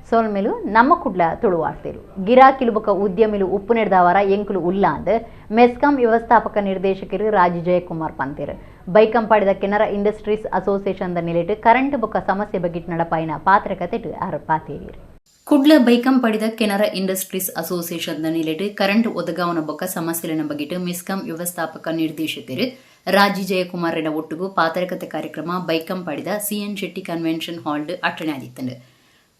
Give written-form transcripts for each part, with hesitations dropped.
ಸೋಲ್ಮೆಲು ನಮ್ಮ ಕುಡ್ಲ ತುಳುವಾಡ್ತಿರು ಗಿರಾಕಿಲು ಬೊಕ ಉದ್ಯಮಿಲು ಉಪ್ಪು ನೆಡ್ದವರ ಎಂಕುಲು ಉಲ್ಲಾಂದ್ ಮೆಸ್ಕಾಂ ವ್ಯವಸ್ಥಾಪಕ ನಿರ್ದೇಶಕರು ರಾಜು ಜಯಕುಮಾರ್ ಪಂತಿರು ಬೈಕಂ ಪಡೆದ ಕೆನರಾ ಇಂಡಸ್ಟ್ರೀಸ್ ಅಸೋಸಿಯೇಷನ್ ನಿಲೆಟ್ ಕರೆಂಟ್ ಬೊಕ ಸಮಸ್ಯೆ ಬಗೆಟ್ ನಡಪಾಯಿನ ಪಾತ್ರಕತೆಟ್ ಆರು ಪಾತೇರಿರು ಕುಡ್ಲ ಬೈಕಂ ಪಡೆದ ಕೆನರಾ ಇಂಡಸ್ಟ್ರೀಸ್ ಅಸೋಸಿಯೇಷನ್ ನಿಲೆಟ್ ಕರೆಂಟ್ ಒದಗಾವನ ಬೊಕ ಸಮಸ್ಯೆನ ಬಗೆಟ್ ಮೆಸ್ಕಾಂ ವ್ಯವಸ್ಥಾಪಕ ನಿರ್ದೇಶಕರು ರಾಜಿ ಜಯಕುಮಾರ್ ಒಟ್ಟುಗು ಪಾತ್ರಕತೆ ಕಾರ್ಯಕ್ರಮ ಬೈಕಂ ಪಡೆದ ಸಿಎನ್ ಶೆಟ್ಟಿ ಕನ್ವೆನ್ಷನ್ ಹಾಲ್ ಅಟಣೆ ಆದಿತ್ತಂಡು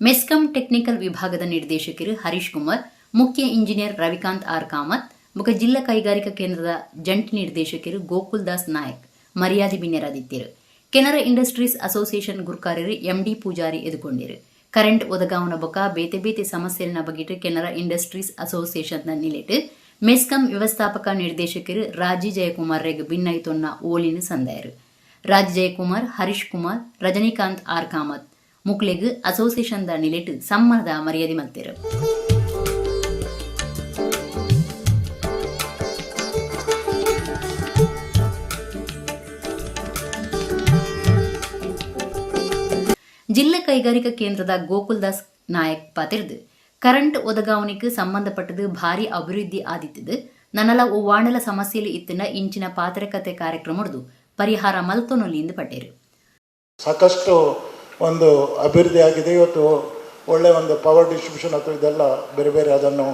ಮೆಸ್ಕಾಂ ಟೆಕ್ನಿಕಲ್ ವಿಭಾಗದ ನಿರ್ದೇಶಕರು ಹರೀಶ್ ಕುಮಾರ್ ಮುಖ್ಯ ಇಂಜಿನಿಯರ್ ರವಿಕಾಂತ್ ಆರ್ ಕಾಮತ್ ಬೊಕ ಜಿಲ್ಲಾ ಕೈಗಾರಿಕಾ ಕೇಂದ್ರದ ಜಂಟಿ ನಿರ್ದೇಶಕರು ಗೋಕುಲ್ ದಾಸ್ ನಾಯಕ್ ಮರ್ಯಾದೆ ಬಿನ್ಯರಾದಿತ್ತರು ಕೆನರಾ ಇಂಡಸ್ಟ್ರೀಸ್ ಅಸೋಸಿಯೇಷನ್ ಗುರ್ಕಾರ್ಯರು ಎಂಡಿ ಪೂಜಾರಿ ಎದುಕೊಂಡಿರು ಕರೆಂಟ್ ಒದಗಾವನ ಬೊಕ ಬೇತೆ ಬೇತೆ ಸಮಸ್ಯೆನ ಬಗೆಟ್ ಕೆನರಾ ಇಂಡಸ್ಟ್ರೀಸ್ ಅಸೋಸಿಯೇಷನ್ ನಿಲೆಟ್ ಮೆಸ್ಕಾಂ ವ್ಯವಸ್ಥಾಪಕ ನಿರ್ದೇಶಕರು ರಾಜಿ ಜಯಕುಮಾರ್ ರೆಗ್ ಭಿನ್ನೈತೊನ್ನ ಓಲಿನ ಸಂದಾಯರು ರಾಜಿ ಜಯಕುಮಾರ್ ಹರೀಶ್ ಕುಮಾರ್ ರಜನಿಕಾಂತ್ ಆರ್ ಕಾಮತ್ ಮುಕ್ಲೆಗ್ ಅಸೋಸಿಯೇಷನ್ ನಿಲೆಟ್ ಸಮ್ಮಾನದ ಮರ್ಯಾದೆ ಮಲ್ತಿರು ಜಿಲ್ಲಾ ಕೈಗಾರಿಕಾ ಕೇಂದ್ರದ ಗೋಕುಲ್ ದಾಸ್ ನಾಯಕ್ ಪಾತಿರ್ದು ಕರೆಂಟ್ ಒದಗಾವನಿಗೆ ಸಂಬಂಧಪಟ್ಟದು ಭಾರಿ ಅಭಿವೃದ್ಧಿ ಆದಿತ್ತದು ನನ್ನಲ ವಾಣಲ ಸಮಸ್ಯೆಯಲ್ಲಿ ಇತ್ತಿನ ಇಂಚಿನ ಪಾತ್ರಕತೆ ಕಾರ್ಯಕ್ರಮದ್ದು ಪರಿಹಾರ ಮಲ್ತೊನೊಲಿಯಿಂದ ಪಟ್ಟೇರು ಸಾಕಷ್ಟು ಒಂದು ಅಭಿವೃದ್ಧಿ ಆಗಿದೆ. ಇವತ್ತು ಒಳ್ಳೆಯ ಒಂದು ಪವರ್ ಡಿಸ್ಟ್ರಿಬ್ಯೂಷನ್ ಅಥವಾ ಇದೆಲ್ಲ ಬೇರೆ ಬೇರೆ ಅದನ್ನು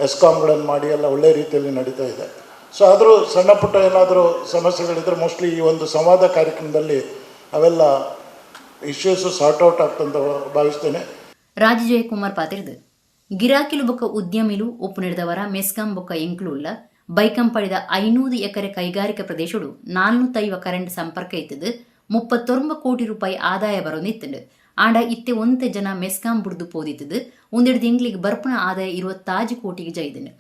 ಎಸ್ಕಾಮ್ಗಳನ್ನು ಮಾಡಿ ಎಲ್ಲ ಒಳ್ಳೆಯ ರೀತಿಯಲ್ಲಿ ನಡೀತಾ ಇದೆ. ಸೊ ಆದರೂ ಸಣ್ಣ ಪುಟ್ಟ ಏನಾದರೂ ಸಮಸ್ಯೆಗಳಿದ್ದರೆ ಮೋಸ್ಟ್ಲಿ ಈ ಒಂದು ಸಂವಾದ ಕಾರ್ಯಕ್ರಮದಲ್ಲಿ ಅವೆಲ್ಲ ಇಶ್ಯೂಸು ಸಾರ್ಟ್ ಔಟ್ ಆಗ್ತಂತ ಭಾವಿಸ್ತೇನೆ. ರಾಜ ಜಯಕುಮಾರ್ ಪಾತಿರ್ದು ಗಿರಾಕಿಲು ಬೊಕ್ಕ ಉದ್ಯಮಿಲು ಒಪ್ಪು ನಡೆದವರ ಮೆಸ್ಕಾಂ ಬೊಕ್ಕ ಎಂಕ್ಲುಲ್ಲ ಬೈಕಂ ಪಡೆದ 500 ಎಕರೆ ಕೈಗಾರಿಕಾ ಪ್ರದೇಶಗಳು 405 ಕರೆಂಟ್ ಸಂಪರ್ಕ ಇತ್ತದು 39 ಕೋಟಿ ರೂಪಾಯಿ ಆದಾಯ ಬರೋನಿತ್ತಂಡು ಆಂಡ ಇತ್ತೆ ಒಂತೆ ಜನ ಮೆಸ್ಕಾಂ ಬುಡ್ದು ಪೋದಿತ್ತದು ಒಂದೆರಡು ಎಂಗ್ಲಿಗೆ ಬರ್ಪುನ ಆದಾಯ 26 ಕೋಟಿಗೆ ಜೈದನು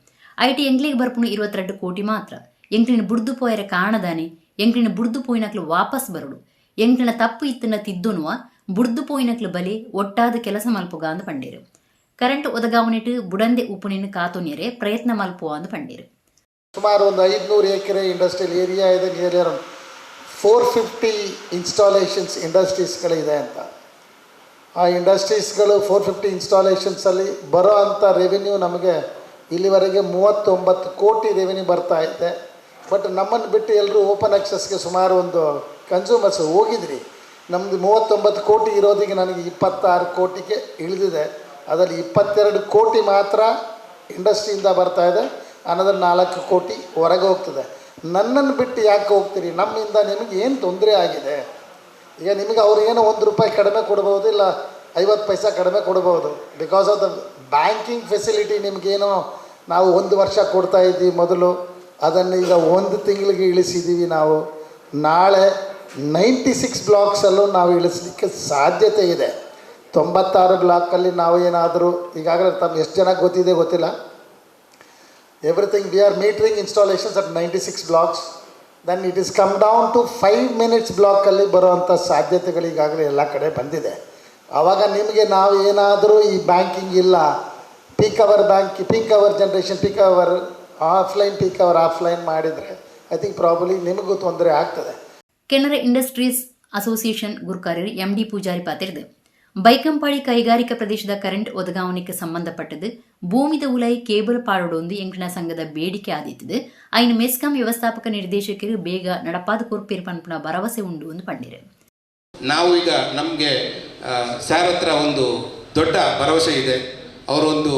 ಐಟಿ ಎಂಗ್ಲಿಗೆ ಬರ್ಪುನ 22 ಕೋಟಿ ಮಾತ್ರ ಎಂಕ್ಲಿನ ಬುಡ್ದು ಪೋಯರ ಕಾರಣದಾನೆ ಎಂಕ್ಲಿನ ಬುಡ್ದು ಪೋಯಿನಕ್ಲು ವಾಪಸ್ ಬರಡು ಎಂಕ್ಲಿನ ತಪ್ಪು ಇತ್ತನ ತಿದ್ದನುವ ಬುಡ್ದು ಪೋಯಿನಕ್ಲು ಬಲೆ ಒಟ್ಟಾದ ಕೆಲಸ ಮಲ್ಪುಗ ಅಂದು ಪಂಡೇರು ಕರೆಂಟ್ ಒದಗಾವನಿಟ್ಟು ಬುಡಂದೆ ಉಪುನಿನ ಕಾತೋನ್ಯರೆ ಪ್ರಯತ್ನ ಮಲ್ಪುವ ಅಂದು ಪಂಡೇರು. ಸುಮಾರು ಒಂದು 500 ಎಕರೆ ಇಂಡಸ್ಟ್ರಿಯಲ್ ಏರಿಯಾ ಇದೆ. ನಿಯರ್ಲಿ ಅರೌಂಡ್ 450 ಇನ್ಸ್ಟಾಲೇಷನ್ಸ್ ಇಂಡಸ್ಟ್ರೀಸ್ಗಳಿದೆ ಅಂತ. ಆ ಇಂಡಸ್ಟ್ರೀಸ್ಗಳು 450 ಇನ್ಸ್ಟಾಲೇಷನ್ಸಲ್ಲಿ ಬರೋ ಅಂಥ ರೆವಿನ್ಯೂ ನಮಗೆ ಇಲ್ಲಿವರೆಗೆ 39 ಕೋಟಿ ರೆವಿನ್ಯೂ ಬರ್ತಾ ಇದೆ. ಬಟ್ ನಮ್ಮನ್ನು ಬಿಟ್ಟು ಎಲ್ಲರೂ ಓಪನ್ ಆಕ್ಸೆಸ್ಗೆ ಸುಮಾರು ಒಂದು ಕನ್ಸ್ಯೂಮರ್ಸ್ ಹೋಗಿದ್ರಿ. ನಮ್ಮದು 39 ಕೋಟಿ ಇರೋದಿಗೆ ನನಗೆ 26 ಕೋಟಿಗೆ ಇಳಿದಿದೆ. ಅದರಲ್ಲಿ 22 ಕೋಟಿ ಮಾತ್ರ ಇಂಡಸ್ಟ್ರಿಯಿಂದ ಬರ್ತಾ ಇದೆ, ಅನ್ನೋದ್ರ 4 ಕೋಟಿ ಹೊರಗೆ ಹೋಗ್ತದೆ. ನನ್ನನ್ನು ಬಿಟ್ಟು ಯಾಕೆ ಹೋಗ್ತೀರಿ? ನಮ್ಮಿಂದ ನಿಮಗೆ ಏನು ತೊಂದರೆ ಆಗಿದೆ? ಈಗ ನಿಮಗೆ ಅವ್ರು ಏನೋ ₹1 ಕಡಿಮೆ ಕೊಡ್ಬೋದು, ಇಲ್ಲ 50 ಪೈಸೆ ಕಡಿಮೆ ಕೊಡ್ಬೋದು. Because of the banking facility ನಿಮಗೇನೋ ನಾವು 1 ವರ್ಷ ಕೊಡ್ತಾ ಇದ್ದೀವಿ ಮೊದಲು, ಅದನ್ನು ಈಗ 1 ತಿಂಗಳಿಗೆ ಇಳಿಸಿದ್ದೀವಿ. ನಾವು ನಾಳೆ 96 ಬ್ಲಾಕ್ಸಲ್ಲೂ ನಾವು ಇಳಿಸ್ಲಿಕ್ಕೆ ಸಾಧ್ಯತೆ ಇದೆ. 96 ಬ್ಲಾಕಲ್ಲಿ ನಾವು ಏನಾದರೂ ಈಗಾಗಲೇ ತಮ್ಮ ಎಷ್ಟು ಜನ ಗೊತ್ತಿದೆ ಗೊತ್ತಿಲ್ಲ. Everything we are metering installations at 96 blocks. Then it is come down to 5 minutes ಬ್ಲಾಕಲ್ಲಿ ಬರುವಂಥ ಸಾಧ್ಯತೆಗಳು ಈಗಾಗಲೇ ಎಲ್ಲ ಕಡೆ ಬಂದಿದೆ. ಆವಾಗ ನಿಮಗೆ ನಾವು ಏನಾದರೂ ಈ ಬ್ಯಾಂಕಿಂಗ್ ಇಲ್ಲ, peak hour generation, peak hour offline, peak hour offline ಮಾಡಿದರೆ ಐ ಥಿಂಕ್ ಪ್ರಾಬಲಿ ನಿಮಗೂ ತೊಂದರೆ ಆಗ್ತದೆ. ಕೆನರಾ ಇಂಡಸ್ಟ್ರೀಸ್ ಅಸೋಸಿಯೇಷನ್ ಗುರ್ಕಾರ್ಯರು ಎಂಡಿ ಪೂಜಾರಿ ಪಾತಿರ್ದು ಬೈಕಂಪಾಡಿ ಕೈಗಾರಿಕಾ ಪ್ರದೇಶದ ಕರೆಂಟ್ ಒದಗಾವಣೆಗೆ ಸಂಬಂಧಪಟ್ಟದು ಭೂಮಿದ ಉಲಾಯಿ ಕೇಬಲ್ ಪಾಡೋಡೊಂದು ಎಂಕ್ಲಿನ ಸಂಘದ ಬೇಡಿಕೆ ಆದಿತ್ತದು ಐನು ಮೆಸ್ಕಾಂ ವ್ಯವಸ್ಥಾಪಕ ನಿರ್ದೇಶಕರು ಬೇಗ ನಡಪಾದ ಕೊರ್ಪೇರು ಪನ್ಪುನ ಭರವಸೆ ಉಂಡು ಎಂದು ಪಂಡಿರು. ನಾವು ಈಗ ನಮಗೆ ಸಾರ್ ಹತ್ರ ಒಂದು ದೊಡ್ಡ ಭರವಸೆ ಇದೆ. ಅವರೊಂದು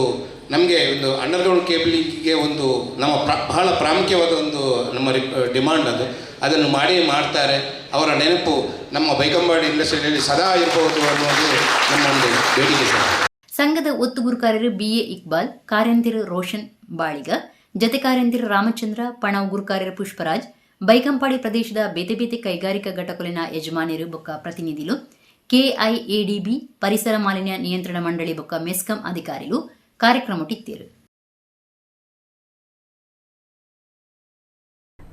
ನಮಗೆ ಒಂದು ಅಂಡರ್ಗ್ರೌಂಡ್ ಕೇಬಲಿಂಗಿಗೆ ಒಂದು ನಮ್ಮ ಬಹಳ ಪ್ರಾಮುಖ್ಯವಾದ ಒಂದು ನಮ್ಮ ಡಿಮಾಂಡ್ ಅದನ್ನು ಮಾಡ್ತಾರೆ. ಅವರ ನೆನಪು ನಮ್ಮ ಬೈಕಂಪಾಡಿ ಇಂಡಸ್ಟ್ರಿಯಲ್ಲಿ ಸದಾ ಇರಬಹುದು ಅನ್ನೋದು ನಮ್ಮ ಒಂದು ಬೇಡಿಕೆ. ಸಂಘದ ಒತ್ತು ಗುರುಕಾರ್ಯರು BA ಇಕ್ಬಾಲ್, ಕಾರ್ಯಂತಿರು ರೋಷನ್ ಬಾಳಿಗ, ಜತೆ ಕಾರ್ಯಂತಿರು ರಾಮಚಂದ್ರ, ಪಣವ್ ಗುರುಕಾರ್ಯರು ಪುಷ್ಪರಾಜ್, ಬೈಕಂಪಾಡಿ ಪ್ರದೇಶದ ಬೇತೆ ಬೇತೆ ಕೈಗಾರಿಕಾ ಘಟಕಲಿನ ಯಜಮಾನಿರು ಬೊಕ್ಕ ಪ್ರತಿನಿಧಿಲು, KIADB ಪರಿಸರ ಮಾಲಿನ್ಯ ನಿಯಂತ್ರಣ ಮಂಡಳಿ ಬೊಕ್ಕ ಮೆಸ್ಕಾಂ ಅಧಿಕಾರಿಗಳು ಕಾರ್ಯಕ್ರಮಟ್ಟಿತ್ತೇರು.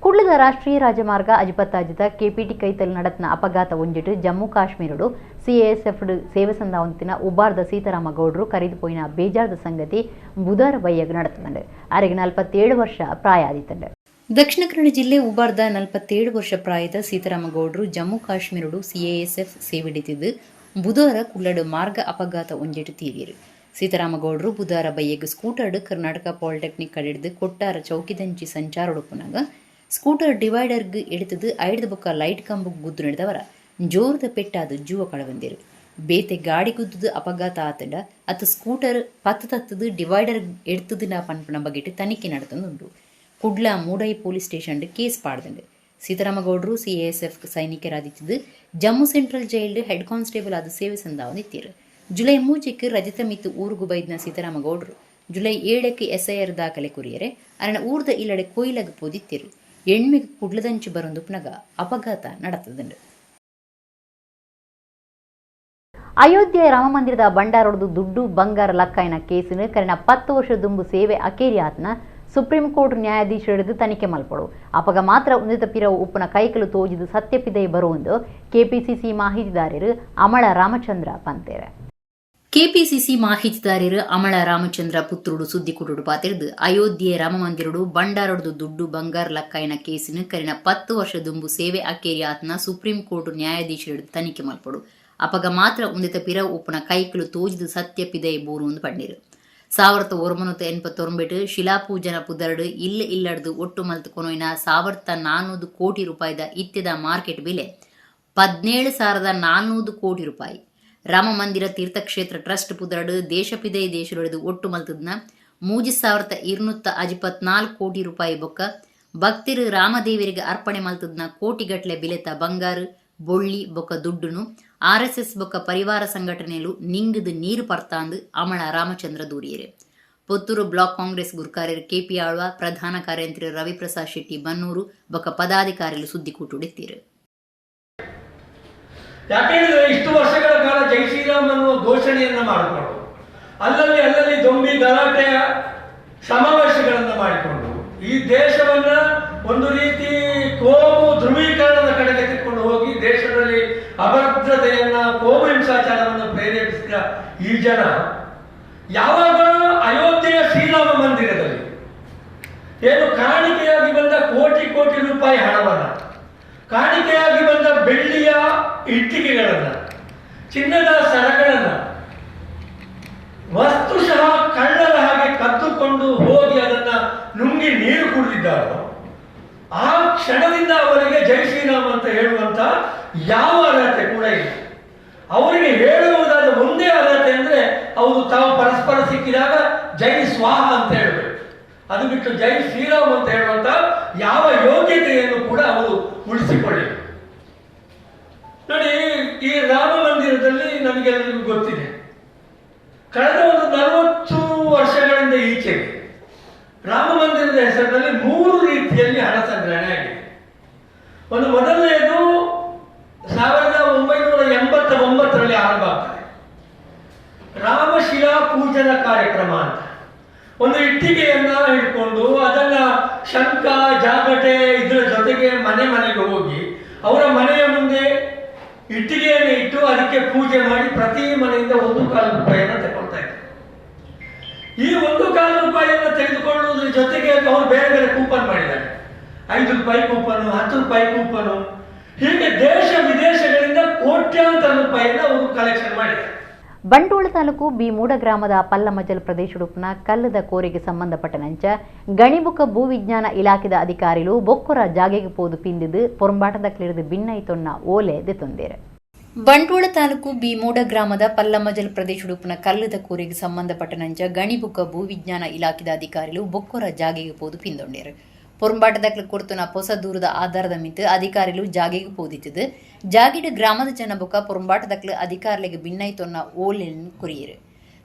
ಕುಡ್ಲದ ರಾಷ್ಟ್ರೀಯ ರಾಜಮಾರ್ಗ ಅಜಿಪತ್ತಾಜಿತ KPT ಕೈತಲ್ ನಡತ್ನ ಅಪಘಾತ ಒಂಜಿಟ್ಟು ಜಮ್ಮು ಕಾಶ್ಮೀರಡು CASF ಸೇವೆ ಸಂದಾವಂತಿನ ಉಬಾರ್ದ ಸೀತಾರಾಮ ಗೌಡ್ರು ಕರೆದುಪೋಯಿನ ಬೇಜಾರದ ಸಂಗತಿ ಬುಧವಾರ ಬೈಯಗ್ ನಡೆತಂಡು ಅವರಿಗೆ 47 ವರ್ಷ ಪ್ರಾಯ ಆದಿತ್ತಂಡು. ದಕ್ಷಿಣ ಕನ್ನಡ ಜಿಲ್ಲೆ ಉಬಾರ್ದ 47 ವರ್ಷ ಪ್ರಾಯದ ಸೀತಾರಾಮ ಗೌಡ್ರು ಜಮ್ಮು ಕಾಶ್ಮೀರಡು CASF ಸೇವೆಡಿತಿದ್ದು ಬುಧವಾರ ಕುಳ್ಳಡು ಮಾರ್ಗ ಅಪಘಾತ ಒಂಜೆಟ್ಟು ತೀರಿಯರು. ಸೀತಾರಾಮಗೌಡರು ಬುಧವಾರ ಬೈಯಗ್ ಸ್ಕೂಟರ್ಡ್ ಕರ್ನಾಟಕ ಪಾಲಿಟೆಕ್ನಿಕ್ ಕಡೆಡ್ದು ಕೊಟ್ಟಾರ ಚೌಕಿದಂಚಿ ಸಂಚಾರ ಉಡುಪುನಾಗ ಸ್ಕೂಟರ್ ಡಿವೈಡರ್ಗ್ ಎಡ್ತದು ಐಡ್ದ ಬೊಕ್ಕ ಲೈಟ್ ಕಂಬಕ್ಕೆ ಗುದ್ದು ನಡೆದವರ ಜೋರದ ಪೆಟ್ಟಾದ ಜೀವ ಕಳವಂದಿರು. ಬೇತೆ ಗಾಡಿ ಗುದ್ದು ಅಪಘಾತ ಆತಂಡ ಅತ್ತ ಸ್ಕೂಟರ್ ಪತ್ತು ತತ್ತದು ಡಿವೈಡರ್ ಎಡ್ತದು ನಾ ಪನ್ಪನ ಬಗೆಟ್ ತನಿಖೆ ನಡೆತಂದುಂಡು. ಕುಡ್ಲ ಮೂಡೈ ಪೊಲೀಸ್ ಸ್ಟೇಷನ್ ಕೇಸ್ ಪಾಡ್ದಂಡು. ಸೀತಾರಾಮಗೌಡರು CASF ಸೈನಿಕರಾದಿದ್ದು ಜಮ್ಮು ಸೆಂಟ್ರಲ್ ಜೈಲ್ಡ್ ಹೆಡ್ ಕಾನ್ಸ್ಟೇಬಲ್ ಆದ ಸೇವೆ ಸಂದಾವನಿತ್ತಿರು. ಜುಲೈ 3ಕ್ಕೆ ರಜತ ಮಿತ್ತು ಊರುಗು ಬೈದ್ನ ಸೀತಾರಾಮಗೌಡರು ಜುಲೈ 7ಕ್ಕೆ SIR ದಾಖಲೆ ಕುರಿಯರೆ ಅರಣ ಊರ್ದ ಇಲ್ಲಡೆ ಕೊಯ್ಲಗ ಪೋದಿತ್ತಿರು. ಎಣ್ಮೆಗೆ ಕುಡ್ಲದಂಚು ಬರೊಂದುಪ್ನಗ ಅಪಘಾತ ನಡೆತದುಂಡು. ಅಯೋಧ್ಯೆ ರಾಮಮಂದಿರದ ಬಂಡಾರೊಡ್ದು ದುಡ್ಡು ಬಂಗಾರ ಲಕ್ಕಾಯಿನ ಕೇಸಿನ ಕರಿನ 10 ವರ್ಷ ದುಂಬು ಸೇವೆ ಅಕೇರಿಯಾತ್ನ ಸುಪ್ರೀಂ ಕೋರ್ಟ್ ನ್ಯಾಯಾಧೀಶರು ತನಿಖೆ ಮಲ್ಪಡು ಅಪಗ ಮಾತ್ರ ಉನ್ನತ ಪಿರವು ಉಪ್ಪನ ಕೈಕಲು ತೋಜಿದು ಸತ್ಯಪಿದೆ ಬರುವುದು KPCC ಮಾಹಿತಿದಾರರು ಅಮಳ ರಾಮಚಂದ್ರ ಪಂತೇರೆ. KPCC ಮಾಹಿತಿದಾರರು ಅಮಳ ರಾಮಚಂದ್ರ ಪುತ್ರುಡು ಸುದ್ದಿ ಕುಟುಡು ಪಾತಿರ್ದು ಅಯೋಧ್ಯೆ ರಾಮಮಂದಿರಡು ಬಂಡಾರೊಡ್ದು ದುಡ್ಡು ಬಂಗಾರ ಲಕ್ಕಾಯಿನ ಕೇಸಿನ ಕರಿನ 10 ವರ್ಷ ದುಂಬು ಸೇವೆ ಅಕೇರಿಯಾತ್ನ ಸುಪ್ರೀಂ ಕೋರ್ಟ್ ನ್ಯಾಯಾಧೀಶರು ತನಿಖೆ ಮಲ್ಪಡು ಅಪಗ ಮಾತ್ರ ಉನ್ನತ ಪಿರವು ಉಪ್ಪನ ಕೈಕಲು ತೋಜಿದು ಸತ್ಯಪಿದೆ ಬೋರು ಪಂಡಿರು. 1989 ಶಿಲಾಪೂಜನ ಪುದರ್ಡು ಇಲ್ಲಡ್ದು ಒಟ್ಟು ಮಲ್ತು ಕೊನೊಯ್ನ 1400 ಕೋಟಿ ರೂಪಾಯಿದ ಇತ್ಯದ ಮಾರ್ಕೆಟ್ ಬೆಲೆ 17,400 ಕೋಟಿ ರೂಪಾಯಿ. ರಾಮ ಮಂದಿರ ತೀರ್ಥಕ್ಷೇತ್ರ ಟ್ರಸ್ಟ್ ಪುದರ್ಡು ದೇಶಪಿದೆ ದೇಶರೊಡೆದು ಒಟ್ಟು ಮಲ್ತದ್ನ 3,254 ಕೋಟಿ ರೂಪಾಯಿ ಬೊಕ್ಕ ಭಕ್ತಿರು ರಾಮದೇವರಿಗೆ ಅರ್ಪಣೆ ಮಲ್ತದ್ನ ಕೋಟಿಗಟ್ಲೆ ಬೆಲೆತ ಬಂಗಾರು ಬೊಳ್ಳಿ ಬೊಕ್ಕ ದುಡ್ಡುನು RSS ಬೊಕ್ಕ ಪರಿವಾರ ಸಂಘಟನೆಲು ನಿಂಗದು ನೀರು ಪರ್ತಾಂದು ಅಮಳ ರಾಮಚಂದ್ರ ದೂರಿಯರೆ. ಪುತ್ತೂರು ಬ್ಲಾಕ್ ಕಾಂಗ್ರೆಸ್ ಗುರ್ಕಾರ್ಯರು KP ಆಳ್ವ, ಪ್ರಧಾನ ಕಾರ್ಯಂತ್ರಿ ರವಿಪ್ರಸಾದ್ ಶೆಟ್ಟಿ ಬನ್ನೂರು ಬೊಕ್ಕ ಪದಾಧಿಕಾರಿಗಳು ಸುದ್ದಿ ಕೂಟುಡಿತ್ತೀರು. ಯಾಕೆಂದ್ರೆ ಇಷ್ಟು ವರ್ಷಗಳ ಕಾಲ ಜೈ ಶ್ರೀರಾಮ್ ಅನ್ನುವ ಘೋಷಣೆಯನ್ನ ಮಾಡಿಕೊಂಡು ಅಲ್ಲಲ್ಲಿ ದೊಂಬಿ ಗಲಾಟೆಯ ಸಮಾವೇಶಗಳನ್ನು ಮಾಡಿಕೊಂಡು ಈ ದೇಶವನ್ನ ಒಂದು ರೀತಿ ಕೋಮು ಧ್ರುವೀಕರಣದ ಕಡೆಗೆ ತೆಗೆದುಕೊಂಡು ಹೋಗಿ ದೇಶದಲ್ಲಿ ಅಭದ್ರತೆಯನ್ನ ಕೋಮು ಹಿಂಸಾಚಾರವನ್ನು ಪ್ರೇರೇಪಿಸಿದ ಈ ಜನ ಯಾವಾಗ ಅಯೋಧ್ಯೆಯ ಶ್ರೀರಾಮ ಮಂದಿರದಲ್ಲಿ ಏನು ಕಾಣಿಕೆಯಾಗಿ ಬಂದ ಕೋಟಿ ಕೋಟಿ ರೂಪಾಯಿ ಹಣವನ್ನ, ಕಾಣಿಕೆಯಾಗಿ ಬಂದ ಬೆಳ್ಳಿಯ ಇಟ್ಟಿಗೆಗಳನ್ನ, ಚಿನ್ನದ ಸರಗಳನ್ನ ವಸ್ತುಶಃ ಕಳ್ಳರ ಹಾಗೆ ಕದ್ದುಕೊಂಡು ಹೋಗಿ ಅದನ್ನ ನುಂಗಿ ನೀರು ಕುಡಿದಿದ್ದಾರೋ ಆ ಕ್ಷಣದಿಂದ ಅವರಿಗೆ ಜೈ ಶ್ರೀರಾಮ್ ಅಂತ ಹೇಳುವಂತ ಯಾವ ಅರ್ಹತೆ ಕೂಡ ಇಲ್ಲ. ಅವರಿಗೆ ಹೇಳುವುದಾದ ಒಂದೇ ಅರ್ಹತೆ ಅಂದ್ರೆ ಅವರು ತಾವು ಪರಸ್ಪರ ಸಿಕ್ಕಿದಾಗ ಜೈ ಸ್ವಾಹ ಅಂತ ಹೇಳಬೇಕು. ಅದು ಬಿಟ್ಟು ಜೈ ಶ್ರೀರಾಮ್ ಅಂತ ಹೇಳುವಂತ ಯಾವ ಯೋಗ್ಯತೆಯನ್ನು ಕೂಡ ಅವರು ಉಳಿಸಿಕೊಳ್ಳಿ. ನೋಡಿ, ಈ ರಾಮ ಮಂದಿರದಲ್ಲಿ ನಮಗೆಲ್ಲರಿಗೂ ಗೊತ್ತಿದೆ, ಕಳೆದ ಒಂದು 40 ವರ್ಷಗಳಿಂದ ಈಚೆಗೆ ರಾಮ ಮಂದಿರದ ಹೆಸರಿನಲ್ಲಿ 3 ರೀತಿಯಲ್ಲಿ ಹಣ ಸಂಗ್ರಹಣೆ ಆಗಿದೆ. ಒಂದು ಮೊದಲನೆಯದು 1989ರಲ್ಲಿ ಆರಂಭ ಆಗ್ತದೆ, ರಾಮಶಿಲಾ ಪೂಜನ ಕಾರ್ಯಕ್ರಮ ಅಂತ. ಒಂದು ಇಟ್ಟಿಗೆಯನ್ನ ಹಿಡ್ಕೊಂಡು ಅದನ್ನ ಶಂಖ ಜಾಗಟೆ ಇದರ ಜೊತೆಗೆ ಮನೆಗೆ ಹೋಗಿ ಅವರ ಮನೆಯ ಮುಂದೆ ಇಟ್ಟಿಗೆಯನ್ನು ಇಟ್ಟು ಅದಕ್ಕೆ ಪೂಜೆ ಮಾಡಿ ಪ್ರತಿ ಮನೆಯಿಂದ 1,4 ರೂಪಾಯಿಯನ್ನು ತಗೊಳ್ತಾ ಇದ್ದಾರೆ. ಈ 1,4 ರೂಪಾಯಿಯನ್ನು ತೆಗೆದುಕೊಳ್ಳುವುದರ ಜೊತೆಗೆ ಅವರು ಬೇರೆ ಬೇರೆ ಕೂಪನ್ ಮಾಡಿದ್ದಾರೆ. 5 ರೂಪಾಯಿ ಕೂಪನು, 10 ರೂಪಾಯಿ ಕೂಪನು, ಹೀಗೆ ದೇಶ ವಿದೇಶಗಳಿಂದ ಕೋಟ್ಯಾಂತರ ರೂಪಾಯಿಯನ್ನು ಅವರು ಕಲೆಕ್ಷನ್ ಮಾಡಿದ್ದಾರೆ. ಬಂಟ್ವಾಳ ತಾಲೂಕು ಬಿ ಮೂಡ ಗ್ರಾಮದ ಪಲ್ಲಮಜಲ್ ಪ್ರದೇಶಡುಪ್ನ ಕಲ್ಲದ ಕೋರೆಗೆ ಸಂಬಂಧಪಟ್ಟ ನಂಚ ಗಣಿಬುಕ ಭೂವಿಜ್ಞಾನ ಇಲಾಖೆದ ಅಧಿಕಾರಿಗಳು ಬೊಕ್ಕರ ಜಾಗೆಗೆ ಪೋದು ಪಿಂದಿದ್ದು ಪೊರಂಬಾಟದಕ್ಲಿಡಿದು ಭಿನ್ನೈತೊನ್ನ ಓಲೆ ದೆತೊಂದೇರೆ. ಬಂಟ್ವಾಳ ತಾಲೂಕು ಬಿ ಮೂಡ ಗ್ರಾಮದ ಪಲ್ಲಮಜಲ್ ಪ್ರದೇಶಡುಪ್ನ ಕಲ್ಲದ ಕೋರೆಗೆ ಸಂಬಂಧಪಟ್ಟ ನಂಚ ಗಣಿಬುಕ ಭೂವಿಜ್ಞಾನ ಇಲಾಖೆದ ಅಧಿಕಾರಿಗಳು ಬೊಕ್ಕರ ಜಾಗೆಗೆ ಪೋದು ಪಿಂದೊಂಡೇರು. ಪೊರಂಬಾಟದಕ್ಲು ಕೊಡ್ತುನ ಹೊಸ ದೂರದ ಆಧಾರದ ಮಿತ್ತು ಅಧಿಕಾರಿಗಳು ಜಾಗೆಗೆ ಪೋದಿತ್ತದು. ಜಾಗಿಡ ಗ್ರಾಮದ ಜನ ಬೊಕ್ಕ ಪೊರಂಬಾಟದಕ್ಲು ಅಧಿಕಾರಿಗಳಿಗೆ ಭಿನ್ನೈತೊನ್ನ ಓಲೆಯನ್ನು ಕುರಿಯರು.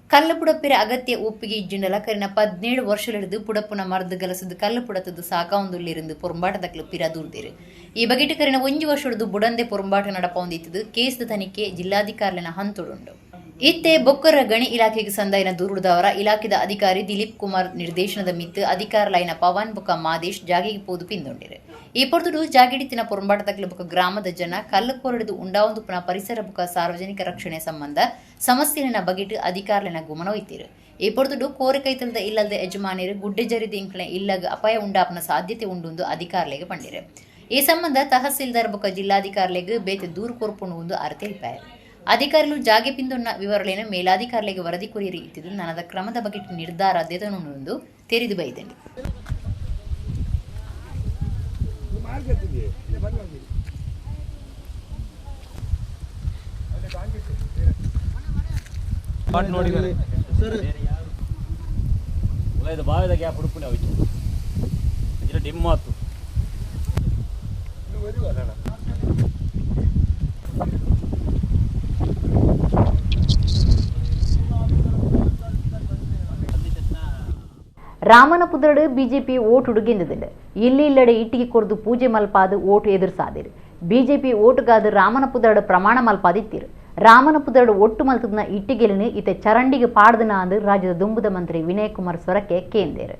ಕಲ್ಲು ಪುಡಪ್ಪೆರೆ ಅಗತ್ಯ ಒಪ್ಪಿಗೆ ಇಜ್ಜಿಂಡಲ ಕರಿನ 17 ವರ್ಷಲಿಡಿದು ಪುಡಪ್ಪುನ ಮರದು ಗಲಸದು ಕಲ್ಲು ಪುಡತದ್ದು ಸಾಕಾವೊಂದುಲ್ಲಿருந்து ಪೊರಂಬಾಟದಕ್ಲು ಪಿರ ದೂರ್ದೇರು. ಈ ಬಗೆಟ್ ಕರಿನ 1 ವರ್ಷದ್ದು ಬುಡಂದೆ ಪೊರಂಬಾಟ ನಡಪೊಂದಿತ್ತದು. ಕೇಸ್ದ ತನಿಖೆ ಜಿಲ್ಲಾಧಿಕಾರಿನ ಹಂತೊಡುಂಡು. ಇತ್ತೆ ಬೊಕ್ಕರ ಗಣಿ ಇಲಾಖೆಗೆ ಸಂದಾಯನ ದೂರುದವರ ಇಲಾಖೆದ ಅಧಿಕಾರಿ ದಿಲೀಪ್ ಕುಮಾರ್ ನಿರ್ದೇಶನದ ಮಿತ್ತು ಅಧಿಕಾರಲೈನ ಪವನ್ ಬೊಕ್ಕ ಮಾದೇಶ್ ಜಾಗೆಗೆ ಪೋದು ಪಿಂದೊಂಡಿರು. ಈ ಪೊರ್ತುಡು ಜಾಗಿಡಿತಿನ ಪೊರಂಬಾಟದಕ್ಲು ಬೊಕ್ಕ ಗ್ರಾಮದ ಜನ ಕಲ್ಲು ಕೊರಡಿದು ಉಂಡಾವೊಂದು ಪುನ ಪರಿಸರ ಬೊಕ್ಕ ಸಾರ್ವಜನಿಕ ರಕ್ಷಣೆ ಸಂಬಂಧ ಸಮಸ್ಯೆನ ಬಗೆಟ್ ಅಧಿಕಾರಲಿನ ಗುಮನವೈತಿರು. ಈ ಪೊರ್ತುಡು ಕೋರೆ ಕೈತಲದ ಇಲ್ಲದ ಯಜಮಾನಿರು ಗುಡ್ಡೆ ಜರಿದ ಇಂಕ್ಲೆ ಇಲ್ಲಗ ಅಪಾಯ ಉಂಡಾಪನ ಸಾಧ್ಯತೆ ಉಂಡು ಅಧಿಕಾರಲೆಗೆ ಪಂಡಿರು. ಈ ಸಂಬಂಧ ತಹಸೀಲ್ದಾರ್ ಬೊಕ್ಕ ಜಿಲ್ಲಾಧಿಕಾರಿಲೆಗೆ ಬೇತೆ ದೂರು ಕೊರ್ಪುಂಡು ಒಂದು ಅರ್ಥ ಇಲ್ಪಾಯರು. ಅಧಿಕಾರಿಗಳು ಜಾಗೆ ಪಿಂದೊನ್ನ ವಿವರಗಳನ್ನು ಮೇಲಾಧಿಕಾರಿಗಳಿಗೆ ವರದಿ ಕೊರಿಯರಿ ಇತ್ತಿದ್ದು ನನದ ಕ್ರಮದ ಬಗ್ಗೆ ನಿರ್ಧಾರ ಅಧ್ಯಯನವನ್ನು ತೆರೆದು ಬೈದಂಡು ಬಾವಿದ ಗ್ಯಾಪ್ ಹುಡುಪುಣೆ ಹೋಯ್ತು ಇದ್ರೆ ಡಿಮ್ ಆಯ್ತು ರಾಮನಪುರಡು ಬಿಜೆಪಿ ಓಟ್ ಹುಡುಗಿಂದಿಲ್ಲ ಇಲ್ಲಿ ಇಲ್ಲಡೆ ಇಟ್ಟಿಗೆ ಕೊರ್ದು ಪೂಜೆ ಮಲ್ಪಾದು ಓಟ್ ಎದುರಿಸಾದಿರು ಬಿಜೆಪಿ ಓಟುಗಾದ ರಾಮನಪುರಡು ಪ್ರಮಾಣ ಮಲ್ಪಾದಿತ್ತಿರು ರಾಮನಪುರಡು ಒಟ್ಟು ಮಲ್ತದನ ಇಟ್ಟಿಗೆಲಿನ ಇತೆ ಚರಂಡಿಗೆ ಪಾಡ್ದನ ಅಂದು ರಾಜ್ಯದ ದುಂಬುದ ಮಂತ್ರಿ ವಿನಯ್ ಕುಮಾರ್ ಸೊರಕೆ ಕೇಂದೇರು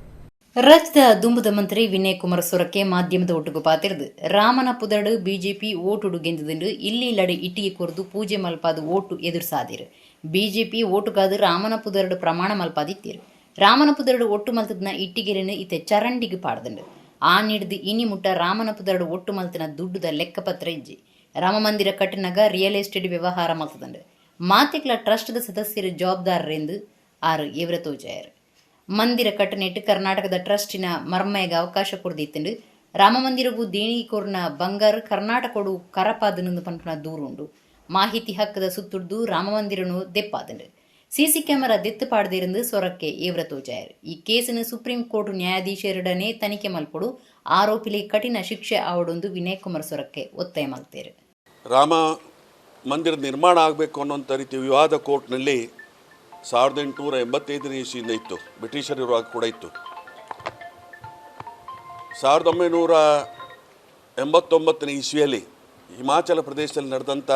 ರಾಜ್ಯದ ದುಂಬುದ ಮಂತ್ರಿ ವಿನಯ್ ಕುಮಾರ್ ಸೊರಕೆ ಮಾಧ್ಯಮದ ಒಟ್ಟಿಗೆ ಪಾತಿರ್ದು ರಾಮನಪುರಡು ಬಿಜೆಪಿ ಓಟ್ ಹುಡುಗೆಂದು ಇಲ್ಲಿ ಇಲ್ಲಡೆ ಇಟ್ಟಿಗೆ ಕೊರ್ದು ಪೂಜೆ ಮಲ್ಪಾದು ಓಟು ಎದುರಿಸಾದಿರು ಬಿಜೆಪಿ ಓಟುಗಾದ ರಾಮನಪುರಡು ಪ್ರಮಾಣ ಮಲ್ಪಾದಿತ್ತಿರು ರಾಮನಪುರಡು ಒಟ್ಟು ಮಲ್ತದನ ಇಟ್ಟಿಗೆಲಿನ ಇತೆ ಚರಂಡಿಗೆ ಪಾಡ್ದಂಡು ಆ ನೀಡಿದ ಇನಿ ಮುಟ್ಟ ರಾಮನಪುರಡು ಒಟ್ಟು ಮಲ್ತಿನ ದುಡ್ಡುದ ಲೆಕ್ಕಪತ್ರ ಇಜ್ಜಿ ರಾಮಮಂದಿರ ಕಟ್ಟಿನಾಗ ರಿಯಲ್ ಎಸ್ಟೇಟ್ ವ್ಯವಹಾರ ಮಲ್ತದಂಡು ಮಾತೆಕ್ಲ ಟ್ರಸ್ಟ್ದ ಸದಸ್ಯರು ಜವಾಬ್ದಾರರೆಂದು ಆರು ಇವರ ತೋಜಾಯರು ಮಂದಿರ ಕಟ್ಟನೆಟ್ಟು ಕರ್ನಾಟಕದ ಟ್ರಸ್ಟಿನ ಮರ್ಮೆಗೆ ಅವಕಾಶ ಕೊಡ್ದಿತ್ತಂಡು ರಾಮಮಂದಿರಗೂ ದೇಣಿಗೆ ಕೋರ್ನ ಬಂಗಾರ ಕರ್ನಾಟಕಡು ಕರಪಾದನೊಂದು ಪಂಪನ ದೂರುಂಡು ಮಾಹಿತಿ ಹಕ್ಕದ ಸುತ್ತುಡ್ದು ರಾಮಮಂದಿರನು ದೆಪ್ಪಾದಂಡು ಸಿಸಿ ಕ್ಯಾಮೆರಾ ದೆತ್ತು ಪಾಡದಿருந்து ಸೊರಕ್ಕೆ ಇವರ ತೋಜಾಯರು ಈ ಕೇಸನ್ನು ಸುಪ್ರೀಂ ಕೋರ್ಟ್ ನ್ಯಾಯಾಧೀಶರಡನೆ ತನಿಖೆ ಮಲ್ಪಡು ಆರೋಪಿಲಿ ಕಠಿಣ ಶಿಕ್ಷೆ ಆವಡೊಂದು ವಿನಯ್ ಕುಮಾರ್ ಸೊರಕ್ಕೆ ಒತ್ತಾಯ ಮಾಡ್ತಾರೆ. ರಾಮ ಮಂದಿರ ನಿರ್ಮಾಣ ಆಗಬೇಕು ಅನ್ನೋಂಥ ರೀತಿ ವಿವಾದ ಕೋರ್ಟ್ನಲ್ಲಿ 1885 ಇಸ್ವಿಯಿಂದ ಇತ್ತು, ಬ್ರಿಟಿಷರ್ ಇರುವಾಗ ಕೂಡ ಇತ್ತು. 1989 ಇಸ್ವಿಯಲ್ಲಿ ಹಿಮಾಚಲ ಪ್ರದೇಶದಲ್ಲಿ ನಡೆದಂಥ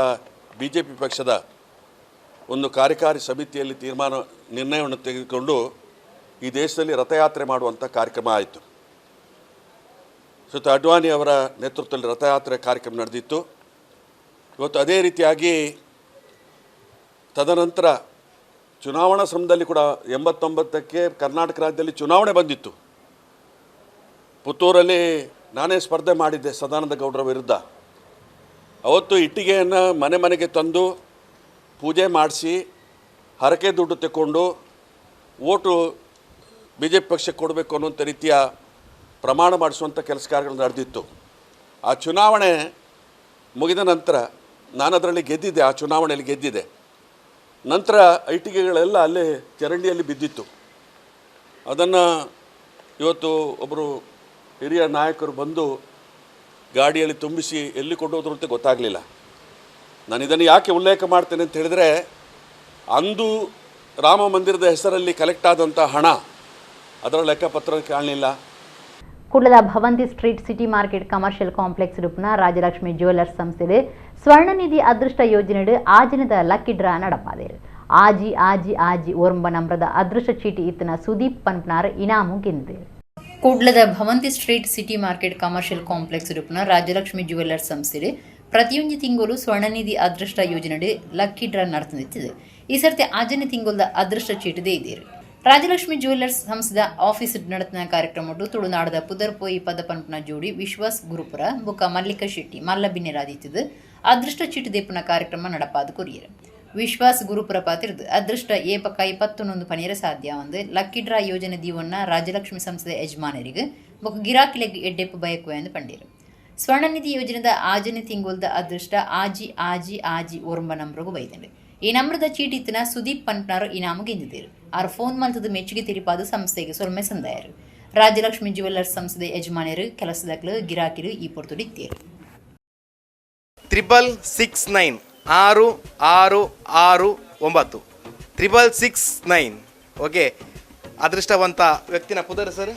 BJP ಪಕ್ಷದ ಒಂದು ಕಾರ್ಯಕಾರಿ ಸಮಿತಿಯಲ್ಲಿ ನಿರ್ಣಯವನ್ನು ತೆಗೆದುಕೊಂಡು ಈ ದೇಶದಲ್ಲಿ ರಥಯಾತ್ರೆ ಮಾಡುವಂಥ ಕಾರ್ಯಕ್ರಮ ಆಯಿತು. ಶ್ರೀಯುತ ಅಡ್ವಾಣಿ ಅವರ ನೇತೃತ್ವದಲ್ಲಿ ರಥಯಾತ್ರೆ ಕಾರ್ಯಕ್ರಮ ನಡೆದಿತ್ತು. ಇವತ್ತು ಅದೇ ರೀತಿಯಾಗಿ ತದನಂತರ ಚುನಾವಣಾ ಸಮಯದಲ್ಲಿ ಕೂಡ 89ಕ್ಕೆ ಕರ್ನಾಟಕ ರಾಜ್ಯದಲ್ಲಿ ಚುನಾವಣೆ ಬಂದಿತ್ತು. ಪುತ್ತೂರಲ್ಲಿ ನಾನೇ ಸ್ಪರ್ಧೆ ಮಾಡಿದ್ದೆ ಸದಾನಂದ ಗೌಡರ ವಿರುದ್ಧ. ಅವತ್ತು ಇಟ್ಟಿಗೆಯನ್ನು ಮನೆ ಮನೆಗೆ ತಂದು ಪೂಜೆ ಮಾಡಿಸಿ ಹರಕೆ ದುಡ್ಡು ತಗೊಂಡು ಓಟು BJP ಪಕ್ಷಕ್ಕೆ ಕೊಡಬೇಕು ಅನ್ನುವಂಥ ರೀತಿಯ ಪ್ರಮಾಣ ಮಾಡಿಸುವಂಥ ಕೆಲಸ ಕಾರ್ಯಗಳು ನಡೆದಿತ್ತು. ಆ ಚುನಾವಣೆ ಮುಗಿದ ನಂತರ ನಾನು ಅದರಲ್ಲಿ ಗೆದ್ದಿದ್ದೆ, ಆ ಚುನಾವಣೆಯಲ್ಲಿ ಗೆದ್ದಿದ್ದೆ. ನಂತರ ಇಟ್ಟಿಗೆಗಳೆಲ್ಲ ಅಲ್ಲೇ ಚರಂಡಿಯಲ್ಲಿ ಬಿದ್ದಿತ್ತು. ಅದನ್ನು ಇವತ್ತು ಒಬ್ಬರು ಹಿರಿಯ ನಾಯಕರು ಬಂದು ಗಾಡಿಯಲ್ಲಿ ತುಂಬಿಸಿ ಎಲ್ಲಿ ಕೊಂಡೋದ್ರು ಅಂತ ಗೊತ್ತಾಗಲಿಲ್ಲ. ನಾನು ಇದನ್ನು ಯಾಕೆ ಉಲ್ಲೇಖ ಮಾಡ್ತೇನೆ ಅಂತ ಹೇಳಿದರೆ, ಅಂದು ರಾಮ ಮಂದಿರದ ಹೆಸರಲ್ಲಿ ಕಲೆಕ್ಟ್ ಆದಂಥ ಹಣ ಅದರ ಲೆಕ್ಕಪತ್ರ ಕಾಣಲಿಲ್ಲ. ಕುಡ್ಲದ Bhavanthi street city market commercial complex ರೂಪನ ರಾಜಲಕ್ಷ್ಮಿ ಜ್ಯುವೆಲ್ಲರ್ಸ್ ಸಂಸ್ಥೆಯಲ್ಲಿ ಸ್ವರ್ಣನಿಧಿ ಅದೃಷ್ಟ ಯೋಜನೆಡು ಆಜಿನದ ಲಕ್ಕಿ ಡ್ರಾ ನಡಪಾದೇರು. ಆಜಿ ಆಜಿ ಆಜಿ ಒರ್ಂಬ ನಮ್ರದ ಅದೃಷ್ಟ ಚೀಟಿ ಇತ್ತನ ಸುದೀಪ್ ಪನ್ಪನಾರ್ ಇನಾಮು ಗೆಂದೇರು. ಕೂಡ್ಲದ Bhavanthi street city market commercial complex ರೂಪನ ರಾಜಲಕ್ಷ್ಮಿ ಜ್ಯುವೆಲ್ಲರ್ಸ್ ಸಂಸ್ಥೆಯಲ್ಲಿ ಪ್ರತಿಯೊಂದು ತಿಂಗಳು ಸ್ವರ್ಣನಿಧಿ ಅದೃಷ್ಟ ಯೋಜನೆಡೆ ಲಕ್ಕಿ ಡ್ರಾ ನಡೆದಿದೆ. ಈ ಸರ್ತಿ ಆಜನೇ ತಿಂಗಳದ ಅದೃಷ್ಟ ಚೀಟಿದೆ ಇದೇರು. ರಾಜಲಕ್ಷ್ಮಿ ಜ್ಯುವೆಲ್ಲರ್ಸ್ ಸಂಸ್ಥೆದ ಆಫೀಸ್ ನಡೆತಿನ ಕಾರ್ಯಕ್ರಮ ತುಳುನಾಡದ ಪುದರ್ಪೋಯಿ ಪದಪನ್ಪನ ಜೋಡಿ ವಿಶ್ವಾಸ್ ಗುರುಪುರ ಬುಕ್ಕ ಮಲ್ಲಿಕ ಶೆಟ್ಟಿ ಮಲ್ಲಬಿನ್ನೆರಾದಿತ್ತಿದ್ದು ಅದೃಷ್ಟ ಚೀಟಿ ದೇಪನ ಕಾರ್ಯಕ್ರಮ ನಡಪಾದ ಕೊರಿಯರು. ವಿಶ್ವಾಸ್ ಗುರುಪುರ ಪಾತಿರ್ದು ಅದೃಷ್ಟ ಏಪಕ 21 ಪನಿಯರ ಸಾಧ್ಯ ಒಂದು ಲಕ್ಕಿ ಡ್ರಾ ಯೋಜನೆ ದೀವನ್ನ ರಾಜಲಕ್ಷ್ಮಿ ಸಂಸ್ಥೆಯ ಯಜಮಾನರಿಗೆ ಬುಕ್ಕ ಗಿರಾಕಿಲೆಗೆ ಎಡ್ಡೆಪ್ಪು ಬಯಕುವೆ ಎಂದು ಪಂಡಿರು. ಸ್ವರ್ಣನಿಧಿ ಯೋಜನೆದ ಆಜನೇ ತಿಂಗಳದ ಅದೃಷ್ಟ ಆಜಿ ಆಜಿ ಆಜಿ ಒರ್ಂಬ ನಂಬರ್ಗೂ ಬೈದಂಡು. ಈ ನಂಬರದ ಚೀಟಿತ್ತಿನ ಸುದೀಪ್ ಪನ್ಪನಾರು ಇನಾಮು ಗೆದ್ದಿದ್ದರು. ಆರು ಫೋನ್ ಮಲ್ತದ ಮೆಚ್ಚುಗೆ ತಿರಿಪಾದ ಸಂಸ್ಥೆಗೆ ಸೊಲ್ಮೆ ಸಂದಾಯರು. ರಾಜಲಕ್ಷ್ಮಿ ಜ್ಯುವೆಲ್ಲರ್ಸ್ ಸಂಸ್ಥೆಯ ಯಜಮಾನರು ಕೆಲಸದಕ್ಲು ಗಿರಾಕಿರು ಈ ಪೊರ್ತುಡಿತ್ತೇರು. 6669 6669 6669 ಓಕೆ. ಅದೃಷ್ಟವಂತ ವ್ಯಕ್ತಿನ ಪುದರ್ ಸರ್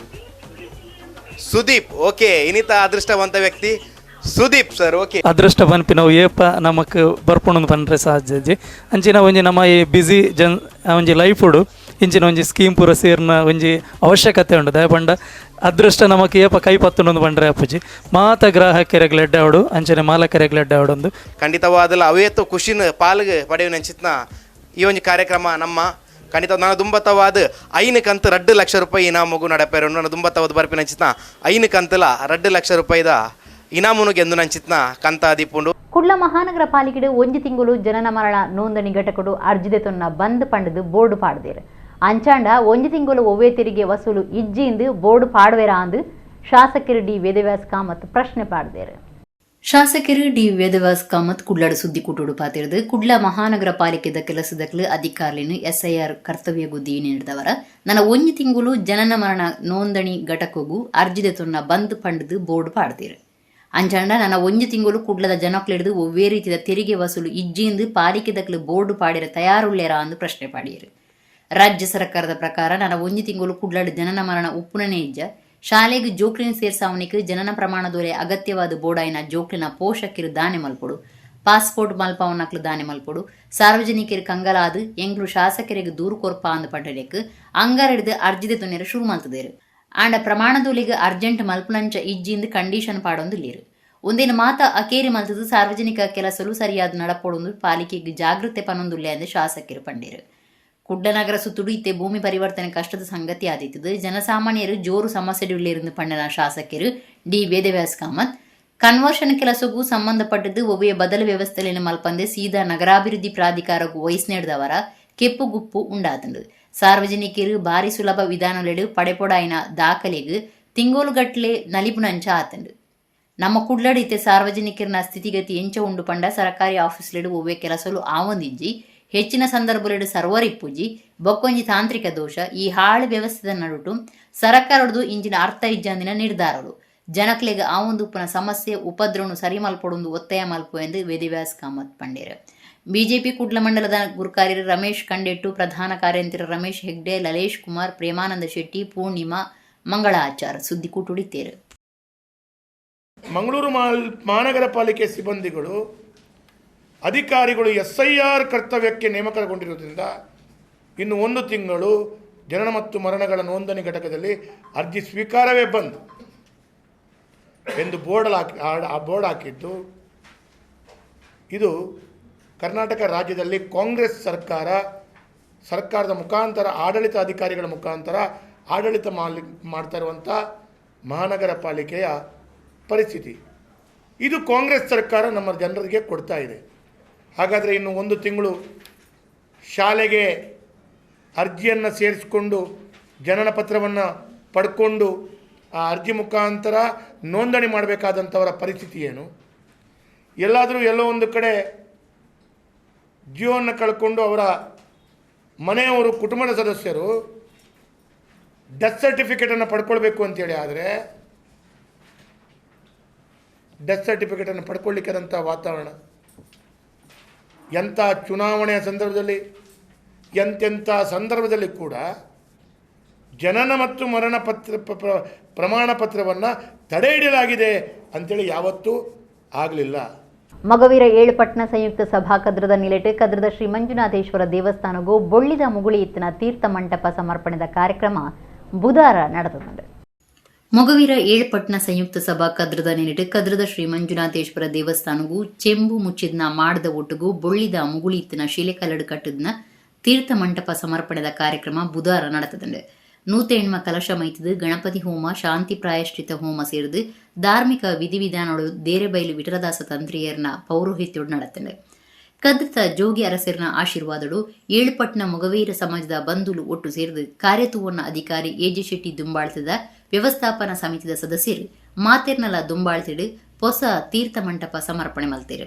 ಸುದೀಪ್. ಓಕೆ, ಇನಿತ ಅದೃಷ್ಟವಂತ ವ್ಯಕ್ತಿ ಸುದೀಪ್ ಸರ್. ಓಕೆ, ಅದೃಷ್ಟ ಪನ್ಪಿ ನಾವು ಏಪ ನಮಕ್ ಬರ್ಪುಣಂದು ಪನ್ರೆ ಸಾಧ್ಯ ಅಂಚಿನ ಒಂಜಿ ನಮ್ಮ ಈ ಬಿಸಿ ಒಂಜಿ ಲೈಫುಡು ಇಂಚಿನ ಒಂಜಿ ಸ್ಕೀಮ್ ಪೂರ ಸೇರ್ನ ಒಂಜಿ ಅವಶ್ಯಕತೆ ಉಂಡು. ದಯಪಂಡ ಅದೃಷ್ಟ ನಮಕ್ ಏಪ ಕೈ ಪತ್ತೊಂದು ಪಂಡ್ರೆ ಅಪ್ಪುಜಿ ಮಾತ ಗ್ರಾಹಕರಿಗೆ ಲೆಡ್ಡೆ ಆವಡು ಅಂಚನೆ ಮಾಲಕರಿಗೆ ಲೆಡ್ಡೆ ಆವಡೊಂದು ಖಂಡಿತವಾದಲ್ಲ ಅವೇತು ಖುಷಿನ ಪಾಲ್ಗೆ ಪಡೆಯುವ ನೆಂಚಿತ್ನ ಈ ಒಂದು ಕಾರ್ಯಕ್ರಮ ನಮ್ಮ ಖಂಡಿತ ನಾನು ದುಂಬತ್ತವಾದ 5 ಕಂತು 2 ಲಕ್ಷ ರೂಪಾಯಿ ನಾ ಮಗು ನಡಪೇರು. ನಾನು ದುಂಬತ್ತವಾದ ಬರ್ಪಿನ ನೆಂಚಿತ್ನ 5 ಕಂತಲ 2 ಲಕ್ಷ ರೂಪಾಯಿದ ಇನಾಮುನು ಗೆಂದು ನಂಚಿತ್ನ ಕಂತಾದಿಪ್ಪುಂಡು. ಕುಡ್ಲ ಮಹಾನಗರ ಪಾಲಿಕೆಡು ಒಂಜಿ ತಿಂಗಳು ಜನನ ಮರಣ ನೋಂದಣಿ ಘಟಕಡು ಅರ್ಜಿದೆತೊನ್ನ ಬಂದ್ ಪಂಡದು ಬೋರ್ಡು ಪಾಡ್ದೇರು. ಅಂಚಾಂಡ ಒಂಜಿ ತಿಂಗಳು ಒವ್ವೇ ತೆರಿಗೆ ವಸೂಲು ಇಜ್ಜಿಂದು ಬೋರ್ಡು ಪಾಡ್ವೆರಾ ಅಂದು ಶಾಸಕರು ಡಿ ವೇದವ್ಯಾಸ್ ಕಾಮತ್ ಪ್ರಶ್ನೆ ಪಾಡ್ದೇರು. ಶಾಸಕರು ಡಿ ವೇದವ್ಯಾಸ್ ಕಾಮತ್ ಕುಡ್ಲಾಡ ಸುದ್ದಿ ಕೂಟೋಡು ಪಾತಿರ್ದು ಕುಡ್ಲ ಮಹಾನಗರ ಪಾಲಿಕೆದ ಕೆಲಸದಕ್ಲು ಅಧಿಕಾರಿಯನ್ನು SIR ಕರ್ತವ್ಯ ಗುದ್ದಿ ನೀಡಿದವರ ನನ್ನ ಒಂಜಿ ತಿಂಗಳು ಜನನ ಮರಣ ನೋಂದಣಿ ಘಟಕಗೂ ಅರ್ಜಿದೆತೊನ್ನ ಬಂದ್ ಪಂಡದು ಬೋರ್ಡು ಪಾಡ್ದೇರು. ಅಂಚಾಂಡ ನನ್ನ ಒಂಜಿ ತಿಂಗಳು ಕುಡ್ಲದ ಜನಕ್ಲಿಡ್ದು ಒವ್ವೇ ರೀತಿಯ ತೆರಿಗೆ ವಸೂಲು ಇಜ್ಜಿಂದು ಪಾಲಿಕೆದಕ್ಲು ಬೋರ್ಡು ಪಾಡಿರ ತಯಾರುಳ್ಳೇರಾ ಅಂದು ಪ್ರಶ್ನೆ ಪಾಡಿಯರು. ರಾಜ್ಯ ಸರ್ಕಾರದ ಪ್ರಕಾರ ನನ್ನ ಒಂಜಿ ತಿಂಗಳು ಕುಡ್ಲಾಡ ಜನನ ಮರಣ ಉಪ್ಪುನನೇ ಇಜ್ಜ ಶಾಲೆಗೆ ಜೋಕ್ಲಿನ ಸೇರ್ಸಾವಣಿಗೆ ಜನನ ಪ್ರಮಾಣದೊರೆ ಅಗತ್ಯವಾದ ಬೋಡಾಯಿನ ಜೋಕ್ಲಿನ ಪೋಷಕರು ದಾನೆ ಮಲ್ಪೊಡು, ಪಾಸ್ಪೋರ್ಟ್ ಮಲ್ಪವನ್ನಕ್ಲು ದಾನೆ ಮಲ್ಪೊಡು, ಸಾರ್ವಜನಿಕರು ಕಂಗಲಾದು ಎಂಗ್ಲು ಶಾಸಕರಿಗೆ ದೂರು ಕೊರ್ಪ ಅಂದ ಪಟ್ಟಣಕ್ಕೆ ಅಂಗಾರಡಿದು ಅರ್ಜಿದೆ ತುನ್ನೇರು ಶುರು ಮಲ್ತದೇರು. ಆಂಡ ಪ್ರಮಾಣದೊಲಿಗೆ ಅರ್ಜೆಂಟ್ ಮಲ್ಪುನಂಚ ಇಜ್ಜಿಂದು ಕಂಡೀಷನ್ ಪಾಡೊಂದುಲ್ಲೇರು. ಒಂದೇನು ಮಾತ ಅಕೇರಿ ಮಲ್ತದು ಸಾರ್ವಜನಿಕ ಕೆಲಸಲು ಸರಿಯಾದ ನಡಪೊಡೊಂದು ಪಾಲಿಕೆಗೆ ಜಾಗೃತೆ ಪನೊಂದುಲ್ಲೆ ಎಂದು ಶಾಸಕರು ಪಂಡೇರು. ಕುಡ್ಡನಗರ ಸುತ್ತುಡು ಇತ್ತೆ ಭೂಮಿ ಪರಿವರ್ತನೆ ಕಷ್ಟದ ಸಂಗತಿ ಆದಿತ್ತದು ಜನಸಾಮಾನ್ಯರು ಜೋರು ಸಮಸ್ಯೆಯುಳ್ಳೇருந்து ಪಂಡನ ಶಾಸಕರು ಡಿ ವೇದವ್ಯಾಸ್ ಕಾಮತ್ ಕನ್ವರ್ಷನ್ ಕೆಲಸಕ್ಕೂ ಸಂಬಂಧಪಟ್ಟದ್ದು ಒವ್ವೆಯ ಬದಲು ವ್ಯವಸ್ಥೆಯನ್ನು ಮಲ್ಪಂದೆ ಸೀದಾ ನಗರಾಭಿವೃದ್ಧಿ ಪ್ರಾಧಿಕಾರಕ್ಕೂ ವಹಿಸ್ನೇಡ್ದವರ ಕೆಪ್ಪು ಗುಪ್ಪು ಉಂಡಾತಂಡು. ಸಾರ್ವಜನಿಕರು ಭಾರಿ ಸುಲಭ ವಿಧಾನಗಳು ಪಡೆಪೊಡಾಯಿನ ದಾಖಲೆಗೆ ತಿಂಗೋಲುಗಟ್ಲೆ ನಲಿಪುನಂಚ ಆತಂಡು. ನಮ್ಮ ಕುಡ್ಲಡಿತೆ ಸಾರ್ವಜನಿಕರನ ಸ್ಥಿತಿಗತಿ ಎಂಚ ಉಂಡು ಪಂಡ ಸರ್ಕಾರಿ ಆಫೀಸ್ಲೆಡು ಒವ್ವೆ ಕೆಲಸಲು ಆವೊಂದಿಜ್ಜಿ ಹೆಚ್ಚಿನ ಸಂದರ್ಭಗಳು ಸರ್ವರ್ ಇಪ್ಪುಜಿ ಬೊಕ್ಕೊಂಜಿ ತಾಂತ್ರಿಕ ದೋಷ ಈ ಹಾಳು ವ್ಯವಸ್ಥೆದ ನಡುಟು ಸರ್ಕಾರದ್ದು ಇಂಜಿನ ಅರ್ಥ ಇಜ್ಜಂದಿನ ನಿರ್ಧಾರಗಳು ಜನಕ್ಲೆಗೆ ಆ ಒಂದು ಉಪ್ಪನ ಸಮಸ್ಯೆ ಉಪದ್ರವನು ಸರಿ ಮಲ್ಪೊಡೊಂದು ಒತ್ತಾಯ ಮಲ್ಪು ಎಂದು ವೇದವ್ಯಾಸ್ ಕಾಮತ್ ಪಂಡೇರು. ಬಿಜೆಪಿ ಕುಡ್ಲ ಮಂಡಲದ ಗುರುಕಾರ್ಯರು ರಮೇಶ್ ಕಂಡೆಟ್ಟು, ಪ್ರಧಾನ ಕಾರ್ಯಂತರ ರಮೇಶ್ ಹೆಗ್ಡೆ, ಲಲೇಶ್ ಕುಮಾರ್, ಪ್ರೇಮಾನಂದ ಶೆಟ್ಟಿ, ಪೂರ್ಣಿಮಾ, ಮಂಗಳ ಆಚಾರ್ ಸುದ್ದಿ ಕೂಟುಡಿತೇರು. ಮಂಗಳೂರು ಮಹಾನಗರ ಪಾಲಿಕೆ ಸಿಬ್ಬಂದಿಗಳು ಅಧಿಕಾರಿಗಳು SIR ಕರ್ತವ್ಯಕ್ಕೆ ನೇಮಕಗೊಂಡಿರುವುದರಿಂದ ಇನ್ನು 1 ತಿಂಗಳು ಜನನ ಮತ್ತು ಮರಣಗಳ ನೋಂದಣಿ ಘಟಕದಲ್ಲಿ ಅರ್ಜಿ ಸ್ವೀಕಾರವೇ ಬಂದ್ ಎಂದು ಬೋರ್ಡ್ ಹಾಕಿದ್ದು ಇದು ಕರ್ನಾಟಕ ರಾಜ್ಯದಲ್ಲಿ ಕಾಂಗ್ರೆಸ್ ಸರ್ಕಾರದ ಮುಖಾಂತರ ಆಡಳಿತ ಅಧಿಕಾರಿಗಳ ಮುಖಾಂತರ ಆಡಳಿತ ಮಾಡ್ತಾ ಇರುವಂಥ ಮಹಾನಗರ ಪಾಲಿಕೆಯ ಪರಿಸ್ಥಿತಿ. ಇದು ಕಾಂಗ್ರೆಸ್ ಸರ್ಕಾರ ನಮ್ಮ ಜನರಿಗೆ ಕೊಡ್ತಾ ಇದೆ. ಹಾಗಾದರೆ ಇನ್ನು 1 ತಿಂಗಳು ಶಾಲೆಗೆ ಅರ್ಜಿಯನ್ನು ಸೇರಿಸಿಕೊಂಡು ಜನನ ಪತ್ರವನ್ನು ಪಡ್ಕೊಂಡು ಆ ಅರ್ಜಿ ಮುಖಾಂತರ ನೋಂದಣಿ ಮಾಡಬೇಕಾದಂಥವರ ಪರಿಸ್ಥಿತಿ ಏನು? ಎಲ್ಲೋ ಒಂದು ಕಡೆ ಜೀವವನ್ನು ಕಳ್ಕೊಂಡು ಅವರ ಮನೆಯವರು ಕುಟುಂಬದ ಸದಸ್ಯರು ಡೆತ್ ಸರ್ಟಿಫಿಕೇಟನ್ನು ಪಡ್ಕೊಳ್ಬೇಕು ಅಂತೇಳಿ ಆದರೆ ಡೆತ್ ಸರ್ಟಿಫಿಕೇಟನ್ನು ಪಡ್ಕೊಳ್ಳಿಕ್ಕಾದಂಥ ವಾತಾವರಣ ಎಂಥ ಚುನಾವಣೆಯ ಸಂದರ್ಭದಲ್ಲಿ ಎಂತೆಂಥ ಸಂದರ್ಭದಲ್ಲಿ ಕೂಡ ಜನನ ಮತ್ತು ಮರಣ ಪ್ರಮಾಣ ಪತ್ರವನ್ನು ತಡೆ ಹಿಡಿಯಲಾಗಿದೆ ಅಂತೇಳಿ ಯಾವತ್ತೂ ಆಗಲಿಲ್ಲ. ಮಗವೀರ ಏಳುಪಟ್ನ ಸಂಯುಕ್ತ ಸಭಾ ಕದ್ರದ ನಿಲೆಟ್ ಕದ್ರದ ಶ್ರೀ ಮಂಜುನಾಥೇಶ್ವರ ದೇವಸ್ಥಾನಗೂ ಬೊಳ್ಳಿದ ಮುಗುಳಿ ಇತ್ತಿನ ತೀರ್ಥ ಮಂಟಪ ಸಮರ್ಪಣೆದ ಕಾರ್ಯಕ್ರಮ ಬುಧವಾರ ನಡೆದಿದೆ. ಮೊಗವೀರ ಏಳುಪಟ್ನ ಸಂಯುಕ್ತ ಸಭಾ ಕದ್ರದ ನಿಲೆಟ್ ಕದ್ರದ ಶ್ರೀ ಮಂಜುನಾಥೇಶ್ವರ ದೇವಸ್ಥಾನಗೂ ಚೆಂಬು ಮುಚ್ಚಿದ್ನ ಮಾಡದ ಒಟ್ಟಿಗೂ ಬೊಳ್ಳಿದ ಮುಗುಳಿ ಇತ್ತಿನ ಶಿಲೆ ಕಲ್ಲಡು ಕಟ್ಟಿದ್ನ ತೀರ್ಥ ಮಂಟಪ ಸಮರ್ಪಣೆದ ಕಾರ್ಯಕ್ರಮ ಬುಧವಾರ ನಡೆದಿದೆ. ನೂತ ಎಣ್ಮ ಕಲಶ ಮೈತದು ಗಣಪತಿ ಹೋಮ, ಶಾಂತಿ ಪ್ರಾಯಶ್ಚಿತ ಹೋಮ ಸೇರಿದು ಧಾರ್ಮಿಕ ವಿಧಿವಿಧಾನಗಳು ದೇರೆಬೈಲು ವಿಠಲದಾಸ ತಂತ್ರಿಯರ್ನ ಪೌರೋಹಿತ್ಯೋಡು ನಡೆದಿದೆ. ಕದ್ರತ ಜೋಗಿ ಅರಸರಿನ ಆಶೀರ್ವಾದಗಳು ಏಳುಪಟ್ನ ಮೊಗವೀರ ಸಮಾಜದ ಬಂಧುಲು ಒಟ್ಟು ಸೇರಿದು ಕಾರ್ಯತುವನ್ನ ಅಧಿಕಾರಿ ಎಜೆ ಶೆಟ್ಟಿ ದುಂಬಾಳ್ತದ ವ್ಯವಸ್ಥಾಪನಾ ಸಮಿತಿದ ಸದಸ್ಯರು ಮಾತೆರ್ನಲ ದುಂಬಾಳ್ತಿಡು ಹೊಸ ತೀರ್ಥ ಮಂಟಪ ಸಮರ್ಪಣೆ ಮಲ್ತೇರು.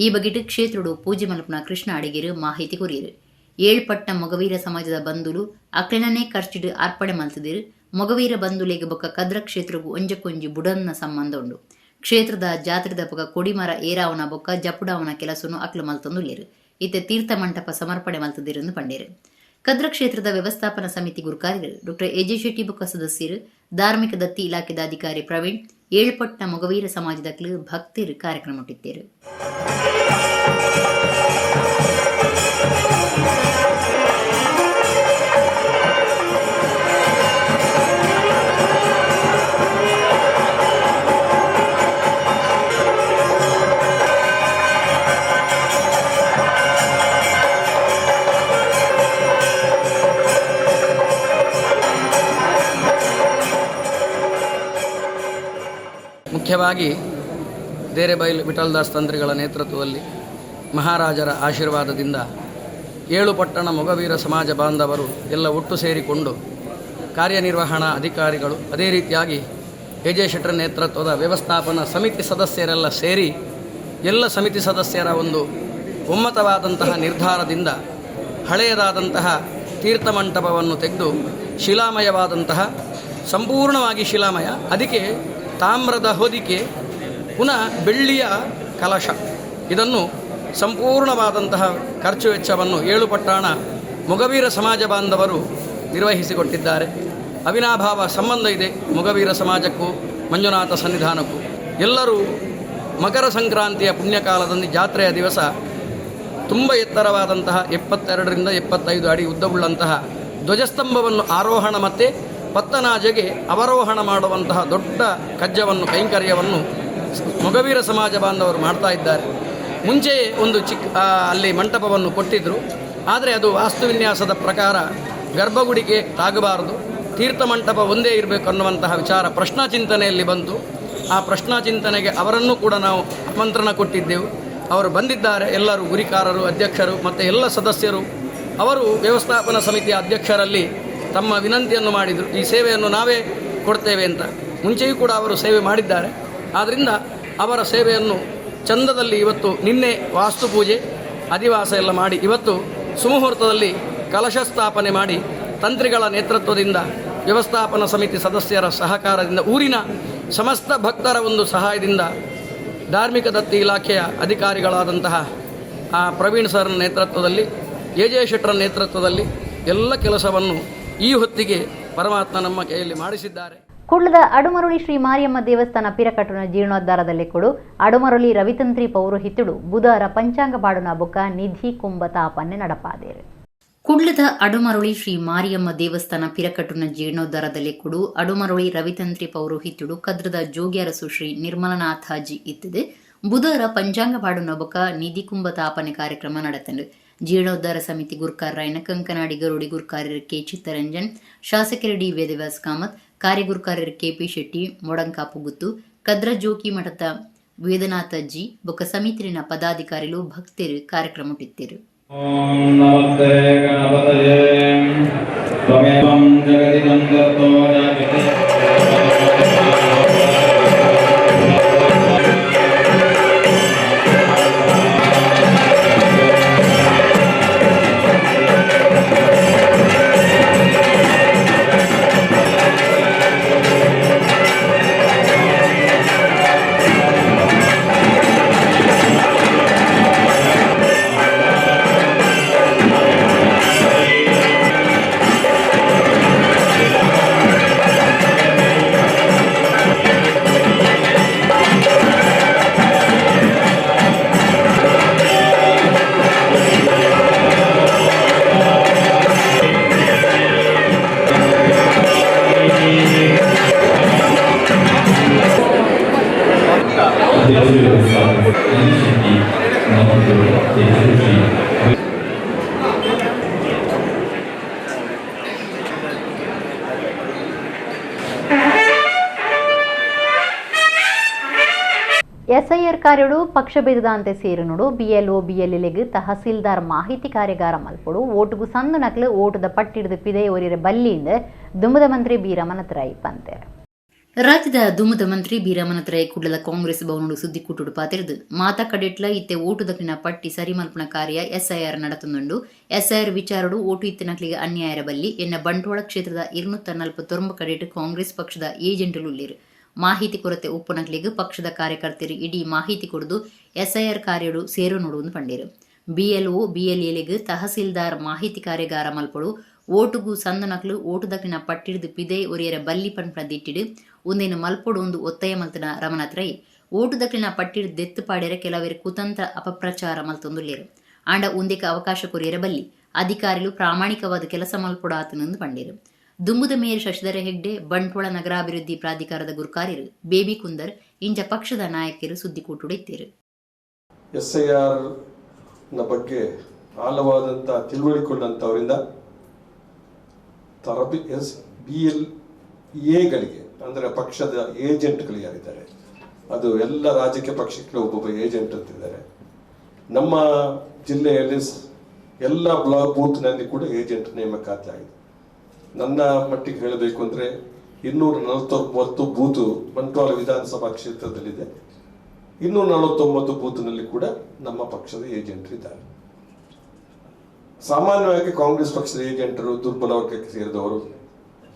ಈ ಬಗೆಟ್ ಕ್ಷೇತ್ರಡು ಪೂಜೆ ಮಲ್ಪನ ಕೃಷ್ಣ ಅಡಿಗೆರು ಮಾಹಿತಿ ಕೊರಿಯರು. ಏಳುಪಟ್ನ ಮೊಗವೀರ ಸಮಾಜದ ಬಂಧುಲು ಅಕ್ಲೆನೇ ಖರ್ಚಿಡು ಅರ್ಪಣೆ ಮಲ್ತಿದಿರು. ಮೊಗವೀರ ಬಂಧುಲೆಗೆ ಬೊಕ್ಕ ಕದ್ರ ಕ್ಷೇತ್ರಗೂ ಒಂಜಕ್ಕೊಂಜಿ ಬುಡನ್ನ ಸಂಬಂಧ ಉಂಡು. ಕ್ಷೇತ್ರದ ಜಾತ್ರೆದ ಬೊಕ್ಕ ಕೊಡಿಮರ ಏರಾವನ ಬೊಕ್ಕ ಜಪುಡಾವನ ಕೆಲಸನು ಅಕ್ಲು ಮಲ್ತೊಂದುಲ್ಲೇರು. ಇತ್ತೆ ತೀರ್ಥ ಮಂಟಪ ಸಮರ್ಪಣೆ ಮಲ್ತದಿರೆಂದು ಪಂಡೇರು. ಕದ್ರ ಕ್ಷೇತ್ರದ ವ್ಯವಸ್ಥಾಪನಾ ಸಮಿತಿ ಗುರುಕಾರ್ಯರು ಡಾಕ್ಟರ್ ಎಜೆ ಶೆಟ್ಟಿ ಬೊಕ್ಕ ಸದಸ್ಯರು, ಧಾರ್ಮಿಕ ದತ್ತಿ ಇಲಾಖೆದ ಅಧಿಕಾರಿ ಪ್ರವೀಣ್, ಏಳುಪಟ್ನ ಮೊಗವೀರ ಸಮಾಜದಕ್ಲು ಭಕ್ತರು ಕಾರ್ಯಕ್ರಮ ಮುಟ್ಟಿದ್ದೇರು. ಮುಖ್ಯವಾಗಿ ದೇರೆಬೈಲ್ ವಿಠಲದಾಸ್ ತಂತ್ರಿಗಳ ನೇತೃತ್ವದಲ್ಲಿ ಮಹಾರಾಜರ ಆಶೀರ್ವಾದದಿಂದ 7 ಪಟ್ಟಣ ಮೊಗವೀರ ಸಮಾಜ ಬಾಂಧವರು ಎಲ್ಲ ಒಟ್ಟು ಸೇರಿಕೊಂಡು ಕಾರ್ಯನಿರ್ವಹಣಾ ಅಧಿಕಾರಿಗಳು, ಅದೇ ರೀತಿಯಾಗಿ ಎ ಜೆ ಶೆಟ್ಟರ್ ನೇತೃತ್ವದ ವ್ಯವಸ್ಥಾಪನಾ ಸಮಿತಿ ಸದಸ್ಯರೆಲ್ಲ ಸೇರಿ ಎಲ್ಲ ಸಮಿತಿ ಸದಸ್ಯರ ಒಂದು ಒಮ್ಮತವಾದಂತಹ ನಿರ್ಧಾರದಿಂದ ಹಳೆಯದಾದಂತಹ ತೀರ್ಥಮಂಟಪವನ್ನು ತೆಗೆದು ಶಿಲಾಮಯವಾದಂತಹ ಸಂಪೂರ್ಣವಾಗಿ ಶಿಲಾಮಯ, ಅದಕ್ಕೆ ತಾಮ್ರದ ಹೊದಿಕೆ, ಪುನಃ ಬೆಳ್ಳಿಯ ಕಲಶ, ಇದನ್ನು ಸಂಪೂರ್ಣವಾದಂತಹ ಖರ್ಚು ವೆಚ್ಚವನ್ನು 7 ಪಟ್ಟಣ ಮೊಗವೀರ ಸಮಾಜ ಬಾಂಧವರು ನಿರ್ವಹಿಸಿಕೊಟ್ಟಿದ್ದಾರೆ. ಅವಿನಾಭಾವ ಸಂಬಂಧ ಇದೆ ಮೊಗವೀರ ಸಮಾಜಕ್ಕೂ ಮಂಜುನಾಥ ಸನ್ನಿಧಾನಕ್ಕೂ. ಎಲ್ಲರೂ ಮಕರ ಸಂಕ್ರಾಂತಿಯ ಪುಣ್ಯಕಾಲದಲ್ಲಿ ಜಾತ್ರೆಯ ದಿವಸ ತುಂಬ ಎತ್ತರವಾದಂತಹ 72ರಿಂದ 75 ಅಡಿ ಉದ್ದವುಳ್ಳಂತಹ ಧ್ವಜಸ್ತಂಭವನ್ನು ಆರೋಹಣ ಮತ್ತು ಪತ್ತನಾಜೆಗೆ ಅವರೋಹಣ ಮಾಡುವಂತಹ ದೊಡ್ಡ ಕಜ್ಜವನ್ನು ಕೈಂಕರ್ಯವನ್ನು ಮೊಗವೀರ ಸಮಾಜ ಬಾಂಧವರು ಮಾಡ್ತಾ ಇದ್ದಾರೆ. ಮುಂಚೆಯೇ ಒಂದು ಅಲ್ಲಿ ಮಂಟಪವನ್ನು ಕೊಟ್ಟಿದ್ದರು, ಆದರೆ ಅದು ವಾಸ್ತುವಿನ್ಯಾಸದ ಪ್ರಕಾರ ಗರ್ಭಗುಡಿಗೆ ತಾಗಬಾರದು, ತೀರ್ಥಮಂಟಪ ಒಂದೇ ಇರಬೇಕು ಅನ್ನುವಂತಹ ವಿಚಾರ ಪ್ರಶ್ನಾಚಿಂತನೆಯಲ್ಲಿ ಬಂತು. ಆ ಪ್ರಶ್ನಾಚಿಂತನೆಗೆ ಅವರನ್ನು ಕೂಡ ನಾವು ಆಮಂತ್ರಣ ಕೊಟ್ಟಿದ್ದೆವು. ಅವರು ಬಂದಿದ್ದಾರೆ, ಎಲ್ಲರೂ ಗುರಿಕಾರರು, ಅಧ್ಯಕ್ಷರು ಮತ್ತು ಎಲ್ಲ ಸದಸ್ಯರು. ಅವರು ವ್ಯವಸ್ಥಾಪನಾ ಸಮಿತಿಯ ಅಧ್ಯಕ್ಷರಲ್ಲಿ ತಮ್ಮ ವಿನಂತಿಯನ್ನು ಮಾಡಿದರು, ಈ ಸೇವೆಯನ್ನು ನಾವೇ ಕೊಡ್ತೇವೆ ಅಂತ. ಮುಂಚೆಯೂ ಕೂಡ ಅವರು ಸೇವೆ ಮಾಡಿದ್ದಾರೆ. ಆದ್ದರಿಂದ ಅವರ ಸೇವೆಯನ್ನು ಚಂದದಲ್ಲಿ ಇವತ್ತು ನಿನ್ನೆ ವಾಸ್ತುಪೂಜೆ ಅಧಿವಾಸ ಎಲ್ಲ ಮಾಡಿ ಇವತ್ತು ಸುಮುಹೂರ್ತದಲ್ಲಿ ಕಲಶ ಸ್ಥಾಪನೆ ಮಾಡಿ ತಂತ್ರಿಗಳ ನೇತೃತ್ವದಿಂದ ವ್ಯವಸ್ಥಾಪನಾ ಸಮಿತಿ ಸದಸ್ಯರ ಸಹಕಾರದಿಂದ ಊರಿನ ಸಮಸ್ತ ಭಕ್ತರ ಒಂದು ಸಹಾಯದಿಂದ ಧಾರ್ಮಿಕ ದತ್ತಿ ಇಲಾಖೆಯ ಅಧಿಕಾರಿಗಳಾದಂತಹ ಪ್ರವೀಣ್ ಸರ್ ನೇತೃತ್ವದಲ್ಲಿ ಎ ಜೆ ಶೆಟ್ಟರ್ ನೇತೃತ್ವದಲ್ಲಿ ಎಲ್ಲ ಕೆಲಸವನ್ನು ಈ ಹೊತ್ತಿಗೆ ಪರಮಾತ್ಮ ನಮ್ಮ ಕೈಯಲ್ಲಿ ಮಾಡಿಸಿದ್ದಾರೆ. ಕುಡ್ಲದ ಅಡುಮರುಳಿ ಶ್ರೀ ಮಾರಿಯಮ್ಮ ದೇವಸ್ಥಾನ ಪಿರಕಟ್ಟುನ ಜೀರ್ಣೋದ್ಧಾರದಲ್ಲಿ ಕೊಡು ಅಡುಮರುಳಿ ರವಿತಂತ್ರಿ ಪೌರೋಹಿತುಡು ಬುಧವಾರ ಪಂಚಾಂಗ ಬಾಡುನ ಬೊಕ್ಕ ನಿಧಿ ಕುಂಭ ತಾಪನ್ನೆ ನಡಪಾದೇರು. ಕುಡ್ಲದ ಅಡುಮರುಳಿ ಶ್ರೀ ಮಾರಿಯಮ್ಮ ದೇವಸ್ಥಾನ ಪಿರಕಟ್ಟುನ ಜೀರ್ಣೋದ್ಧಾರದಲ್ಲಿ ಕೊಡು ಅಡುಮರುಳಿ ರವಿತಂತ್ರಿ ಪೌರೋಹಿತುಡು ಕದ್ರದ ಜೋಗ್ಯರಸು ಶ್ರೀ ನಿರ್ಮಲನಾಥಾಜಿ ಇತ್ತದೆ ಬುಧವಾರ ಪಂಚಾಂಗ ಬಾಡುನ ಬೊಕ್ಕ ನಿಧಿ ಕುಂಭ ತಾಪನೆ ಕಾರ್ಯಕ್ರಮ ನಡೆತಂಡು. ಜೀರ್ಣೋದ್ಧಾರ ಸಮಿತಿ ಗುರ್ಕಾರರಾಯನ ಕಂಕನಾಡಿ ಗರುಡಿ ಗುರ್ಕಾರ್ಯರು ಕೆ ಚಿತ್ತರಂಜನ್, ಶಾಸಕರು ಡಿ ವೇದವ್ಯಾಸ್ ಕಾಮತ್, ಕಾರ್ಯಗುರ್ಕಾರ್ಯರು ಕೆಪಿ ಶೆಟ್ಟಿ, ಮೊಡಂಕಾಪು ಗುತ್ತು, ಕದ್ರ ಜೋಕಿ ಮಠದ ವೇದನಾಥಜ್ಜಿ ಬೊಕ್ಕ ಸಮಿತಿನ ಪದಾಧಿಕಾರಿಗಳು ಭಕ್ತರು ಕಾರ್ಯಕ್ರಮ ಇಟ್ಟಿರು. ಎಸ್ಐಆರ್ ಕಾರ್ಯಡು ಪಕ್ಷಭೇದದಂತೆ ಸೇರುನುಡು ಬಿಎಲ್ಒ ಬಿಎಲ್ಎಲೆಗ್ ತಹಸೀಲ್ದಾರ್ ಮಾಹಿತಿ ಕಾರ್ಯಾಗಾರ ಮಲ್ಪಡು ಓಟುಗು ಸಂದು ನಕ್ಲು ಓಟದ ಪಟ್ಟಿಡಿದ ಪಿದೆ ಒರಿರ ಬಲ್ಲಿಯಿಂದ ದುಮ್ಮದ ಮಂತ್ರಿ ಬಿ ರಮಣತ್ರಾಯಿ ಪಂತೆ. ರಾಜ್ಯದ ದುಮ್ಮದ ಮಂತ್ರಿ ಬಿ ರಮಣತ್ರಾಯಿ ಕುಡ್ಲದ ಕಾಂಗ್ರೆಸ್ ಭವನಡು ಸುದ್ದಿ ಕೂಟುಡು ಪಾತಿರ್ದು ಮಾತಾ ಕಡೆಟ್ಲ ಇತ್ತೆ ಓಟು ದಕ್ಕಿನ ಪಟ್ಟಿ ಸರಿ ಮಲ್ಪನ ಕಾರ್ಯ ಎಸ್ಐಆರ್ ನಡತುಂಡು. ಎಸ್ಐಆರ್ ವಿಚಾರಡು ಓಟು ಇತ್ತಿನಕ್ಲಿಗೆ ಅನ್ಯಾಯರ ಬಲ್ಲಿ ಎನ್ನ ಬಂಟ್ವಾಳ ಕ್ಷೇತ್ರದ 249 ಕಡೆಟ್ ಕಾಂಗ್ರೆಸ್ ಪಕ್ಷದ ಏಜೆಂಟುಲು ಉಳ್ಳೇರು. ಮಾಹಿತಿ ಕೊರತೆ ಉಪ್ಪುನಕ್ಲಿಗೆ ಪಕ್ಷದ ಕಾರ್ಯಕರ್ತರು ಇಡೀ ಮಾಹಿತಿ ಕೊಡದು ಎಸ್ಐಆರ್ ಕಾರ್ಯಡು ಸೇರು ನೋಡುವುದು ಪಂಡೇರು. ಬಿಎಲ್ಒ ಬಿಎಲ್ಎಲೆಗ್ ತಹಸೀಲ್ದಾರ್ ಮಾಹಿತಿ ಕಾರ್ಯಾಗಾರ ಮಲ್ಪಡು ಓಟುಗು ಸಂದು ನಕ್ಲು ಓಟು ದಕ್ಕಿನ ಪಟ್ಟಿಡಿದು ಪಿದೆ ಒರಿಯರ ಬಲ್ಲಿ ಪಂಪನ ದಿಟ್ಟಿಡು ಒಂದೇನು ಮಲ್ಪಡು ಒಂದು ಒತ್ತಾಯ ಮಲ್ತನ ರಮಣತ್ರೈ ಓಟು ದಕ್ಕಿನ ಪಟ್ಟಿಡಿದು ದೆತ್ತು ಪಾಡ್ಯರ ಕೆಲವರ ಕುತಂತ್ರ ಅಪಪ್ರಚಾರ ಮಲ್ತೊಂದುಲ್ಲೇರು. ಆಂಡ ಒಂದೇಕ ಅವಕಾಶ ಕೊರಿಯರ ಬಲ್ಲಿ ಅಧಿಕಾರಿಗಳು ಪ್ರಾಮಾಣಿಕವಾದ ಕೆಲಸ ಮಲ್ಪಡು ಆತನೊಂದು ಪಂಡೇರು. ದುಂಬುದ ಮೇಯರ್ ಶಶಿಧರ ಹೆಗ್ಡೆ, ಬಂಟ್ವಾಳ ನಗರಾಭಿವೃದ್ಧಿ ಪ್ರಾಧಿಕಾರದ ಗುರ್ಕಾರ್ಯರು ಬೇಬಿ ಕುಂದರ್ ಇಂಚ ಪಕ್ಷದ ನಾಯಕರು ಸುದ್ದಿ ಕೂಟುಡಿತ್ತೇರು. ಎಸ್ಐಆರ್ ನ ಬಗ್ಗೆ ಆಳವಾದಂಥ ತಿಳುವಳಿಕೊಂಡಂಥವರಿಂದ BLAಗಳಿಗೆ ಅಂದರೆ ಪಕ್ಷದ ಏಜೆಂಟ್ಗಳು ಯಾರಿದ್ದಾರೆ ಅದು ಎಲ್ಲ ರಾಜಕೀಯ ಪಕ್ಷಕ್ಕೆ ಒಬ್ಬೊಬ್ಬ ಏಜೆಂಟ್ ಅಂತಿದ್ದಾರೆ. ನಮ್ಮ ಜಿಲ್ಲೆಯಲ್ಲಿ ಎಲ್ಲ ಬ್ಲಾಕ್ ಬೂತ್ನಲ್ಲಿ ಕೂಡ ಏಜೆಂಟ್ ನೇಮಕಾತಿ ಆಗಿದೆ. ನನ್ನ ಮಟ್ಟಿಗೆ ಹೇಳಬೇಕು ಅಂದರೆ 249 ಬೂತು ಬಂಟ್ವಾಳ ವಿಧಾನಸಭಾ ಕ್ಷೇತ್ರದಲ್ಲಿದೆ. 249 ಬೂತ್ನಲ್ಲಿ ಕೂಡ ನಮ್ಮ ಪಕ್ಷದ ಏಜೆಂಟ್ ಇದ್ದಾರೆ. ಸಾಮಾನ್ಯವಾಗಿ ಕಾಂಗ್ರೆಸ್ ಪಕ್ಷದ ಏಜೆಂಟರು ದುರ್ಬಲ ವರ್ಗಕ್ಕೆ ಸೇರಿದವರು,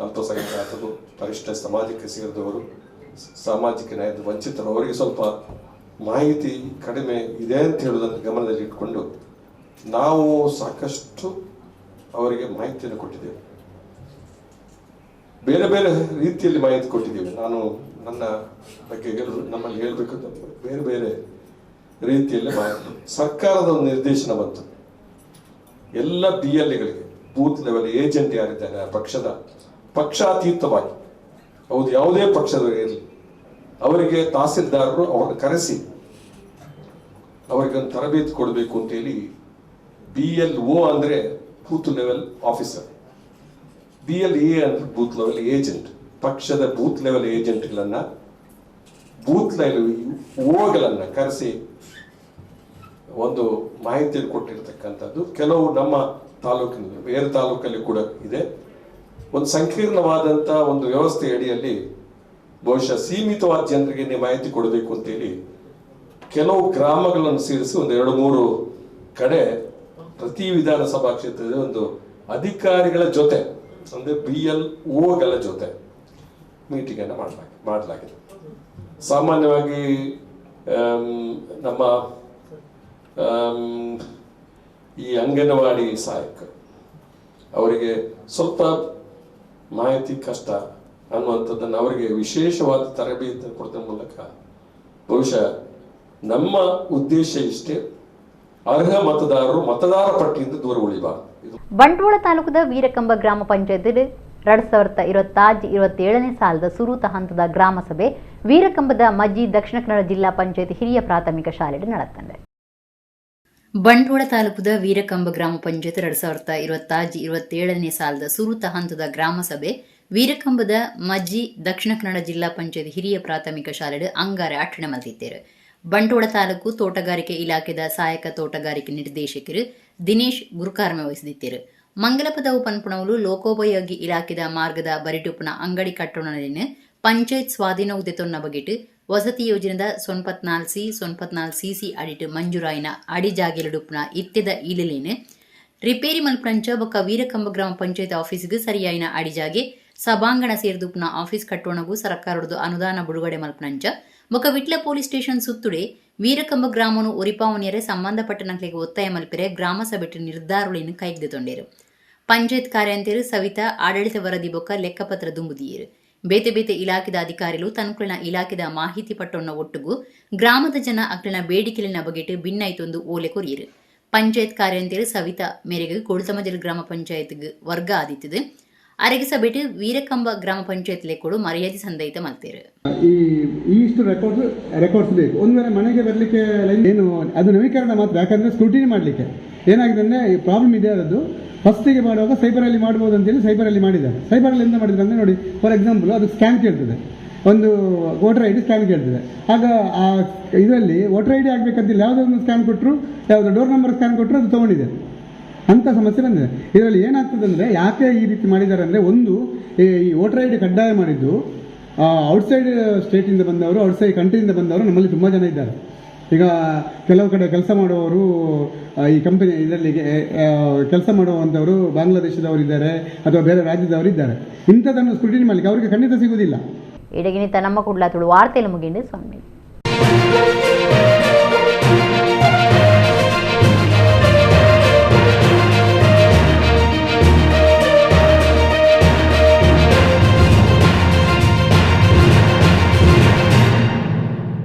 ಅಲ್ಪಸಂಖ್ಯಾತರು, ಪರಿಷ್ಠ ಸಮಾಜಕ್ಕೆ ಸೇರಿದವರು, ಸಾಮಾಜಿಕ ನ್ಯಾಯದ ವಂಚಿತರು, ಅವರಿಗೆ ಸ್ವಲ್ಪ ಮಾಹಿತಿ ಕಡಿಮೆ ಇದೆ ಅಂತ ಹೇಳುವುದನ್ನು ಗಮನದಲ್ಲಿ ಇಟ್ಕೊಂಡು ನಾವು ಸಾಕಷ್ಟು ಅವರಿಗೆ ಮಾಹಿತಿಯನ್ನು ಕೊಟ್ಟಿದ್ದೇವೆ. ಬೇರೆ ಬೇರೆ ರೀತಿಯಲ್ಲಿ ಮಾಹಿತಿ ಕೊಟ್ಟಿದ್ದೇವೆ. ನಾನು ನನ್ನ ಬಗ್ಗೆ ನಮ್ಮಲ್ಲಿ ಹೇಳಬೇಕಂತ ಬೇರೆ ಬೇರೆ ರೀತಿಯಲ್ಲಿ ಮಾಹಿತಿ ಸರ್ಕಾರದ ಒಂದು ನಿರ್ದೇಶನ ಬಂತು. ಎಲ್ಲ BLAಗಳಿಗೆ ಬೂತ್ ಲೆವೆಲ್ ಏಜೆಂಟ್ ಯಾರಿದ್ದಾರೆ ಆ ಪಕ್ಷದ ಪಕ್ಷಾತೀತವಾಗಿ, ಹೌದು ಯಾವುದೇ ಪಕ್ಷದವರು ಇರಲಿ, ಅವರಿಗೆ ತಹಸೀಲ್ದಾರರು ಅವ್ರನ್ನ ಕರೆಸಿ ಅವರಿಗೆ ಒಂದು ತರಬೇತಿ ಕೊಡಬೇಕು ಅಂತೇಳಿ BLO ಅಂದರೆ ಬೂತ್ ಲೆವೆಲ್ ಆಫೀಸರ್, BLA ಅಂದ್ರೆ ಬೂತ್ ಲೆವೆಲ್ ಏಜೆಂಟ್, ಪಕ್ಷದ ಬೂತ್ ಲೆವೆಲ್ ಏಜೆಂಟ್ಗಳನ್ನ ಬೂತ್ ಲೆವೆಲ್ ಓಗಳನ್ನ ಕರೆಸಿ ಒಂದು ಮಾಹಿತಿಯನ್ನು ಕೊಟ್ಟಿರ್ತಕ್ಕಂಥದ್ದು. ಕೆಲವು ನಮ್ಮ ತಾಲೂಕಿನಲ್ಲಿ, ಬೇರೆ ತಾಲೂಕಲ್ಲಿ ಕೂಡ ಇದೆ. ಒಂದು ಸಂಕೀರ್ಣವಾದಂಥ ಒಂದು ವ್ಯವಸ್ಥೆ ಅಡಿಯಲ್ಲಿ ಬಹುಶಃ ಸೀಮಿತವಾದ ಜನರಿಗೆ ನೀವು ಮಾಹಿತಿ ಕೊಡಬೇಕು ಅಂತೇಳಿ ಕೆಲವು ಗ್ರಾಮಗಳನ್ನು ಸೇರಿಸಿ ಒಂದು 2-3 ಕಡೆ ಪ್ರತಿ ವಿಧಾನಸಭಾ ಕ್ಷೇತ್ರದ ಒಂದು ಅಧಿಕಾರಿಗಳ ಜೊತೆ ಅಂದರೆ BLOಗಳ ಜೊತೆ ಮೀಟಿಂಗ್ ಅನ್ನು ಮಾಡಲಾಗಿದೆ. ಸಾಮಾನ್ಯವಾಗಿ ನಮ್ಮ ಈ ಅಂಗನವಾಡಿ ಸಹಾಯಕ ಅವರಿಗೆ ಸ್ವಲ್ಪ ಮಾಹಿತಿ ಕಷ್ಟ ಅನ್ನುವಂಥದ್ದನ್ನು ಅವರಿಗೆ ವಿಶೇಷವಾದ ತರಬೇತಿ ಕೊಡುವ ಮೂಲಕ ಬಹುಶಃ ನಮ್ಮ ಉದ್ದೇಶ ಇಷ್ಟೇ, ಅರ್ಹ ಮತದಾರರು ಮತದಾರ ಪಟ್ಟಿಯಿಂದ ದೂರ ಉಳಿಬಾರದು. ಬಂಟ್ವಾಳ ತಾಲೂಕದ ವೀರಕಂಬ ಗ್ರಾಮ ಪಂಚಾಯತ್ 2026-27ನೇ ಸಾಲದ ಸುರೂತ ಹಂತದ ಗ್ರಾಮ ಸಭೆ ವೀರಕಂಬದ ಮಜ್ಜಿ ದಕ್ಷಿಣ ಕನ್ನಡ ಜಿಲ್ಲಾ ಪಂಚಾಯತ್ ಹಿರಿಯ ಪ್ರಾಥಮಿಕ ಶಾಲೆಯಲ್ಲಿ ನಡೆಯುತ್ತದೆ. ಬಂಟ್ವಾಳ ತಾಲೂಕದ ವೀರಕಂಬ ಗ್ರಾಮ ಪಂಚಾಯತ್ 2026-27ನೇ ಸಾಲದ ಸುರೂತ ಹಂತದ ಗ್ರಾಮ ಸಭೆ ವೀರಕಂಬದ ಮಜ್ಜಿ ದಕ್ಷಿಣ ಕನ್ನಡ ಜಿಲ್ಲಾ ಪಂಚಾಯತ್ ಹಿರಿಯ ಪ್ರಾಥಮಿಕ ಶಾಲೆಡ್ ಅಂಗಾರೆ ಅಟ್ಟಣೆ ಮಲ್ತಿದ್ದೇರು. ಬಂಟ್ವಾಳ ತಾಲೂಕು ತೋಟಗಾರಿಕೆ ಇಲಾಖೆದ ಸಹಾಯಕ ತೋಟಗಾರಿಕೆ ನಿರ್ದೇಶಕರು ದಿನೇಶ್ ಗುರುಕಾರ್ಮೆ ವಹಿಸಿದ್ದರು. ಮಂಗಲಪದವು ಪನ್ಪುಣವಲು ಲೋಕೋಪಯೋಗಿ ಇಲಾಖೆದ ಮಾರ್ಗದ ಬರಿಟುಪ್ಪನ ಅಂಗಡಿ ಕಟ್ಟೋಣಲಿನ ಪಂಚಾಯತ್ ಸ್ವಾಧೀನ ಉದ್ದೆತೊನ್ನ ಬಗೆಟ್ ವಸತಿ ಯೋಜನೆದ 94C ಅಡಿಟ್ ಮಂಜೂರಾಯಿನ ಅಡಿ ಜಾಗೆಲುಡುಪ್ಪನ ಇತ್ತೆದ ಈಲಿನ ರಿಪೇರಿ ಮಲ್ಪಂಚ ಬೊಕ್ಕ ವೀರಕಂಬ ಗ್ರಾಮ ಪಂಚಾಯತ್ ಆಫೀಸ್ಗೆ ಸರಿಯಾಯಿನ ಅಡಿಜಾಗೆ ಸಭಾಂಗಣ ಸೇರಿದುಪ್ಪನ ಆಫೀಸ್ ಕಟ್ಟೋಣಗೂ ಸರ್ಕಾರದ್ದು ಅನುದಾನ ಬಿಡುಗಡೆ ಮಲ್ಪನಂಚ ಬೊಕ್ಕ ವಿಟ್ಲ ಪೊಲೀಸ್ ಸ್ಟೇಷನ್ ಸುತ್ತುಡೆ ವೀರಕಂಬ ಗ್ರಾಮನು ಒರಿಪಾವಣಿಯರೆ ಸಂಬಂಧಪಟ್ಟ ನಕ್ಲೆಗೆ ಒತ್ತಾಯ ಮಲ್ಪೆರೆ ಗ್ರಾಮ ಸಭೆ ನಿರ್ಧಾರಗಳನ್ನು ಕೈಗೆತ್ತಿಕೊಂಡರು. ಪಂಚಾಯತ್ ಕಾರ್ಯಾಂತರು ಸವಿತಾ ಆಡಳಿತ ವರದಿ ಬೊಕ್ಕ ಲೆಕ್ಕಪತ್ರ ದುಂಬುದಿಯರು. ಬೇತೆ ಬೇತೆ ಇಲಾಖೆದ ಅಧಿಕಾರಿಗಳು ತನ್ಕುಲಿನ ಇಲಾಖೆದ ಮಾಹಿತಿ ಪಟ್ಟೊನ್ನ ಒಟ್ಟುಗೂ ಗ್ರಾಮದ ಜನ ಅಕ್ಲಿನ ಬೇಡಿಕೆಲಿನ ಬಗೆಟ್ ಭಿನ್ನೈತೊಂದು ಓಲೆ ಕೊರಿಯರು. ಪಂಚಾಯತ್ ಕಾರ್ಯಾಂತರು ಸವಿತಾ ಮೇರೆಗೆ ಕೊಡುತಮಜಲ್ ಗ್ರಾಮ ಪಂಚಾಯತ್ಗೆ ವರ್ಗ ಆದಿತ್ತದು. ಅರೆಗೆ ಸಭೆಟ್ ವೀರಕಂಬ ಗ್ರಾಮ ಪಂಚಾಯತ್ ಲೆಕ್ಕೊಡು ಮರ್ಯಾದೆ ಸಂದೈತ ಮಲ್ತೇರು. ಇಷ್ಟು ರೆಕಾರ್ಡ್ಸ್ ಬೇಕು. ಒಂದು ವೇಳೆ ಮನೆಗೆ ಬರಲಿಕ್ಕೆ ಏನು ಅದು ನವೀಕರಣ ಮಾತ್ರ, ಯಾಕಂದರೆ ಸ್ಕ್ರೂಟಿನಿ ಮಾಡಲಿಕ್ಕೆ ಏನಾಗಿದೆ ಅಂದರೆ ಪ್ರಾಬ್ಲಮ್ ಇದೆ. ಅದು ಫಸ್ಟಿಗೆ ಮಾಡುವಾಗ ಸೈಬರಲ್ಲಿ ಮಾಡ್ಬೋದು ಅಂತೇಳಿ ಸೈಬರಲ್ಲಿ ಮಾಡಿದ್ದಾರೆ. ಸೈಬರಲ್ಲಿ ಎಂತ ಮಾಡಿದ್ರು ಅಂದರೆ ನೋಡಿ, ಫಾರ್ ಎಕ್ಸಾಂಪಲ್ ಅದು ಸ್ಕ್ಯಾನ್ ಕೇಳ್ತದೆ, ಒಂದು ವೋಟರ್ ID ಸ್ಕ್ಯಾನ್ ಕೇಳ್ತದೆ. ಆಗ ಆ ಇದರಲ್ಲಿ ವೋಟರ್ ID ಆಗಬೇಕಂತಿಲ್ಲ, ಯಾವುದೊಂದು ಸ್ಕ್ಯಾನ್ ಕೊಟ್ಟರು, ಯಾವುದೋ ಡೋರ್ ನಂಬರ್ ಸ್ಕ್ಯಾನ್ ಕೊಟ್ಟರು ಅದು ತೊಗೊಂಡಿದೆ. ಅಂಥ ಸಮಸ್ಯೆ ಬಂದಿದೆ. ಇದರಲ್ಲಿ ಏನಾಗ್ತದೆ ಅಂದರೆ, ಯಾಕೆ ಈ ರೀತಿ ಮಾಡಿದ್ದಾರೆ ಅಂದರೆ, ಒಂದು ಈ ವೋಟರ್ ID ಕಡ್ಡಾಯ ಮಾಡಿದ್ದು ಔಟ್ಸೈಡ್ ಸ್ಟೇಟಿಂದ ಬಂದವರು, ಔಟ್ಸೈಡ್ ಕಂಟ್ರಿಯಿಂದ ಬಂದವರು ನಮ್ಮಲ್ಲಿ ತುಂಬ ಜನ ಇದ್ದಾರೆ. ಈಗ ಕೆಲವು ಕಡೆ ಕೆಲಸ ಮಾಡುವವರು, ಈ ಕಂಪನಿ ಇದರಲ್ಲಿ ಕೆಲಸ ಮಾಡುವಂಥವರು ಬಾಂಗ್ಲಾದೇಶದವರು ಇದ್ದಾರೆ ಅಥವಾ ಬೇರೆ ರಾಜ್ಯದವರು ಇದ್ದಾರೆ. ಇಂಥದ್ದನ್ನು ಸ್ಕ್ರೂಟಿನಿ ಮಾಡಲಿಕ್ಕೆ ಅವರಿಗೆ ಖಂಡಿತ ಸಿಗುವುದಿಲ್ಲ. ಇಡಗಿನಿತ ನಮ್ಮ ಕುಡ್ಲ ತುಳು ವಾರ್ತೆಯಲ್ಲಿ ಮುಗಿಂಡು ಸೊನ್ನೆ.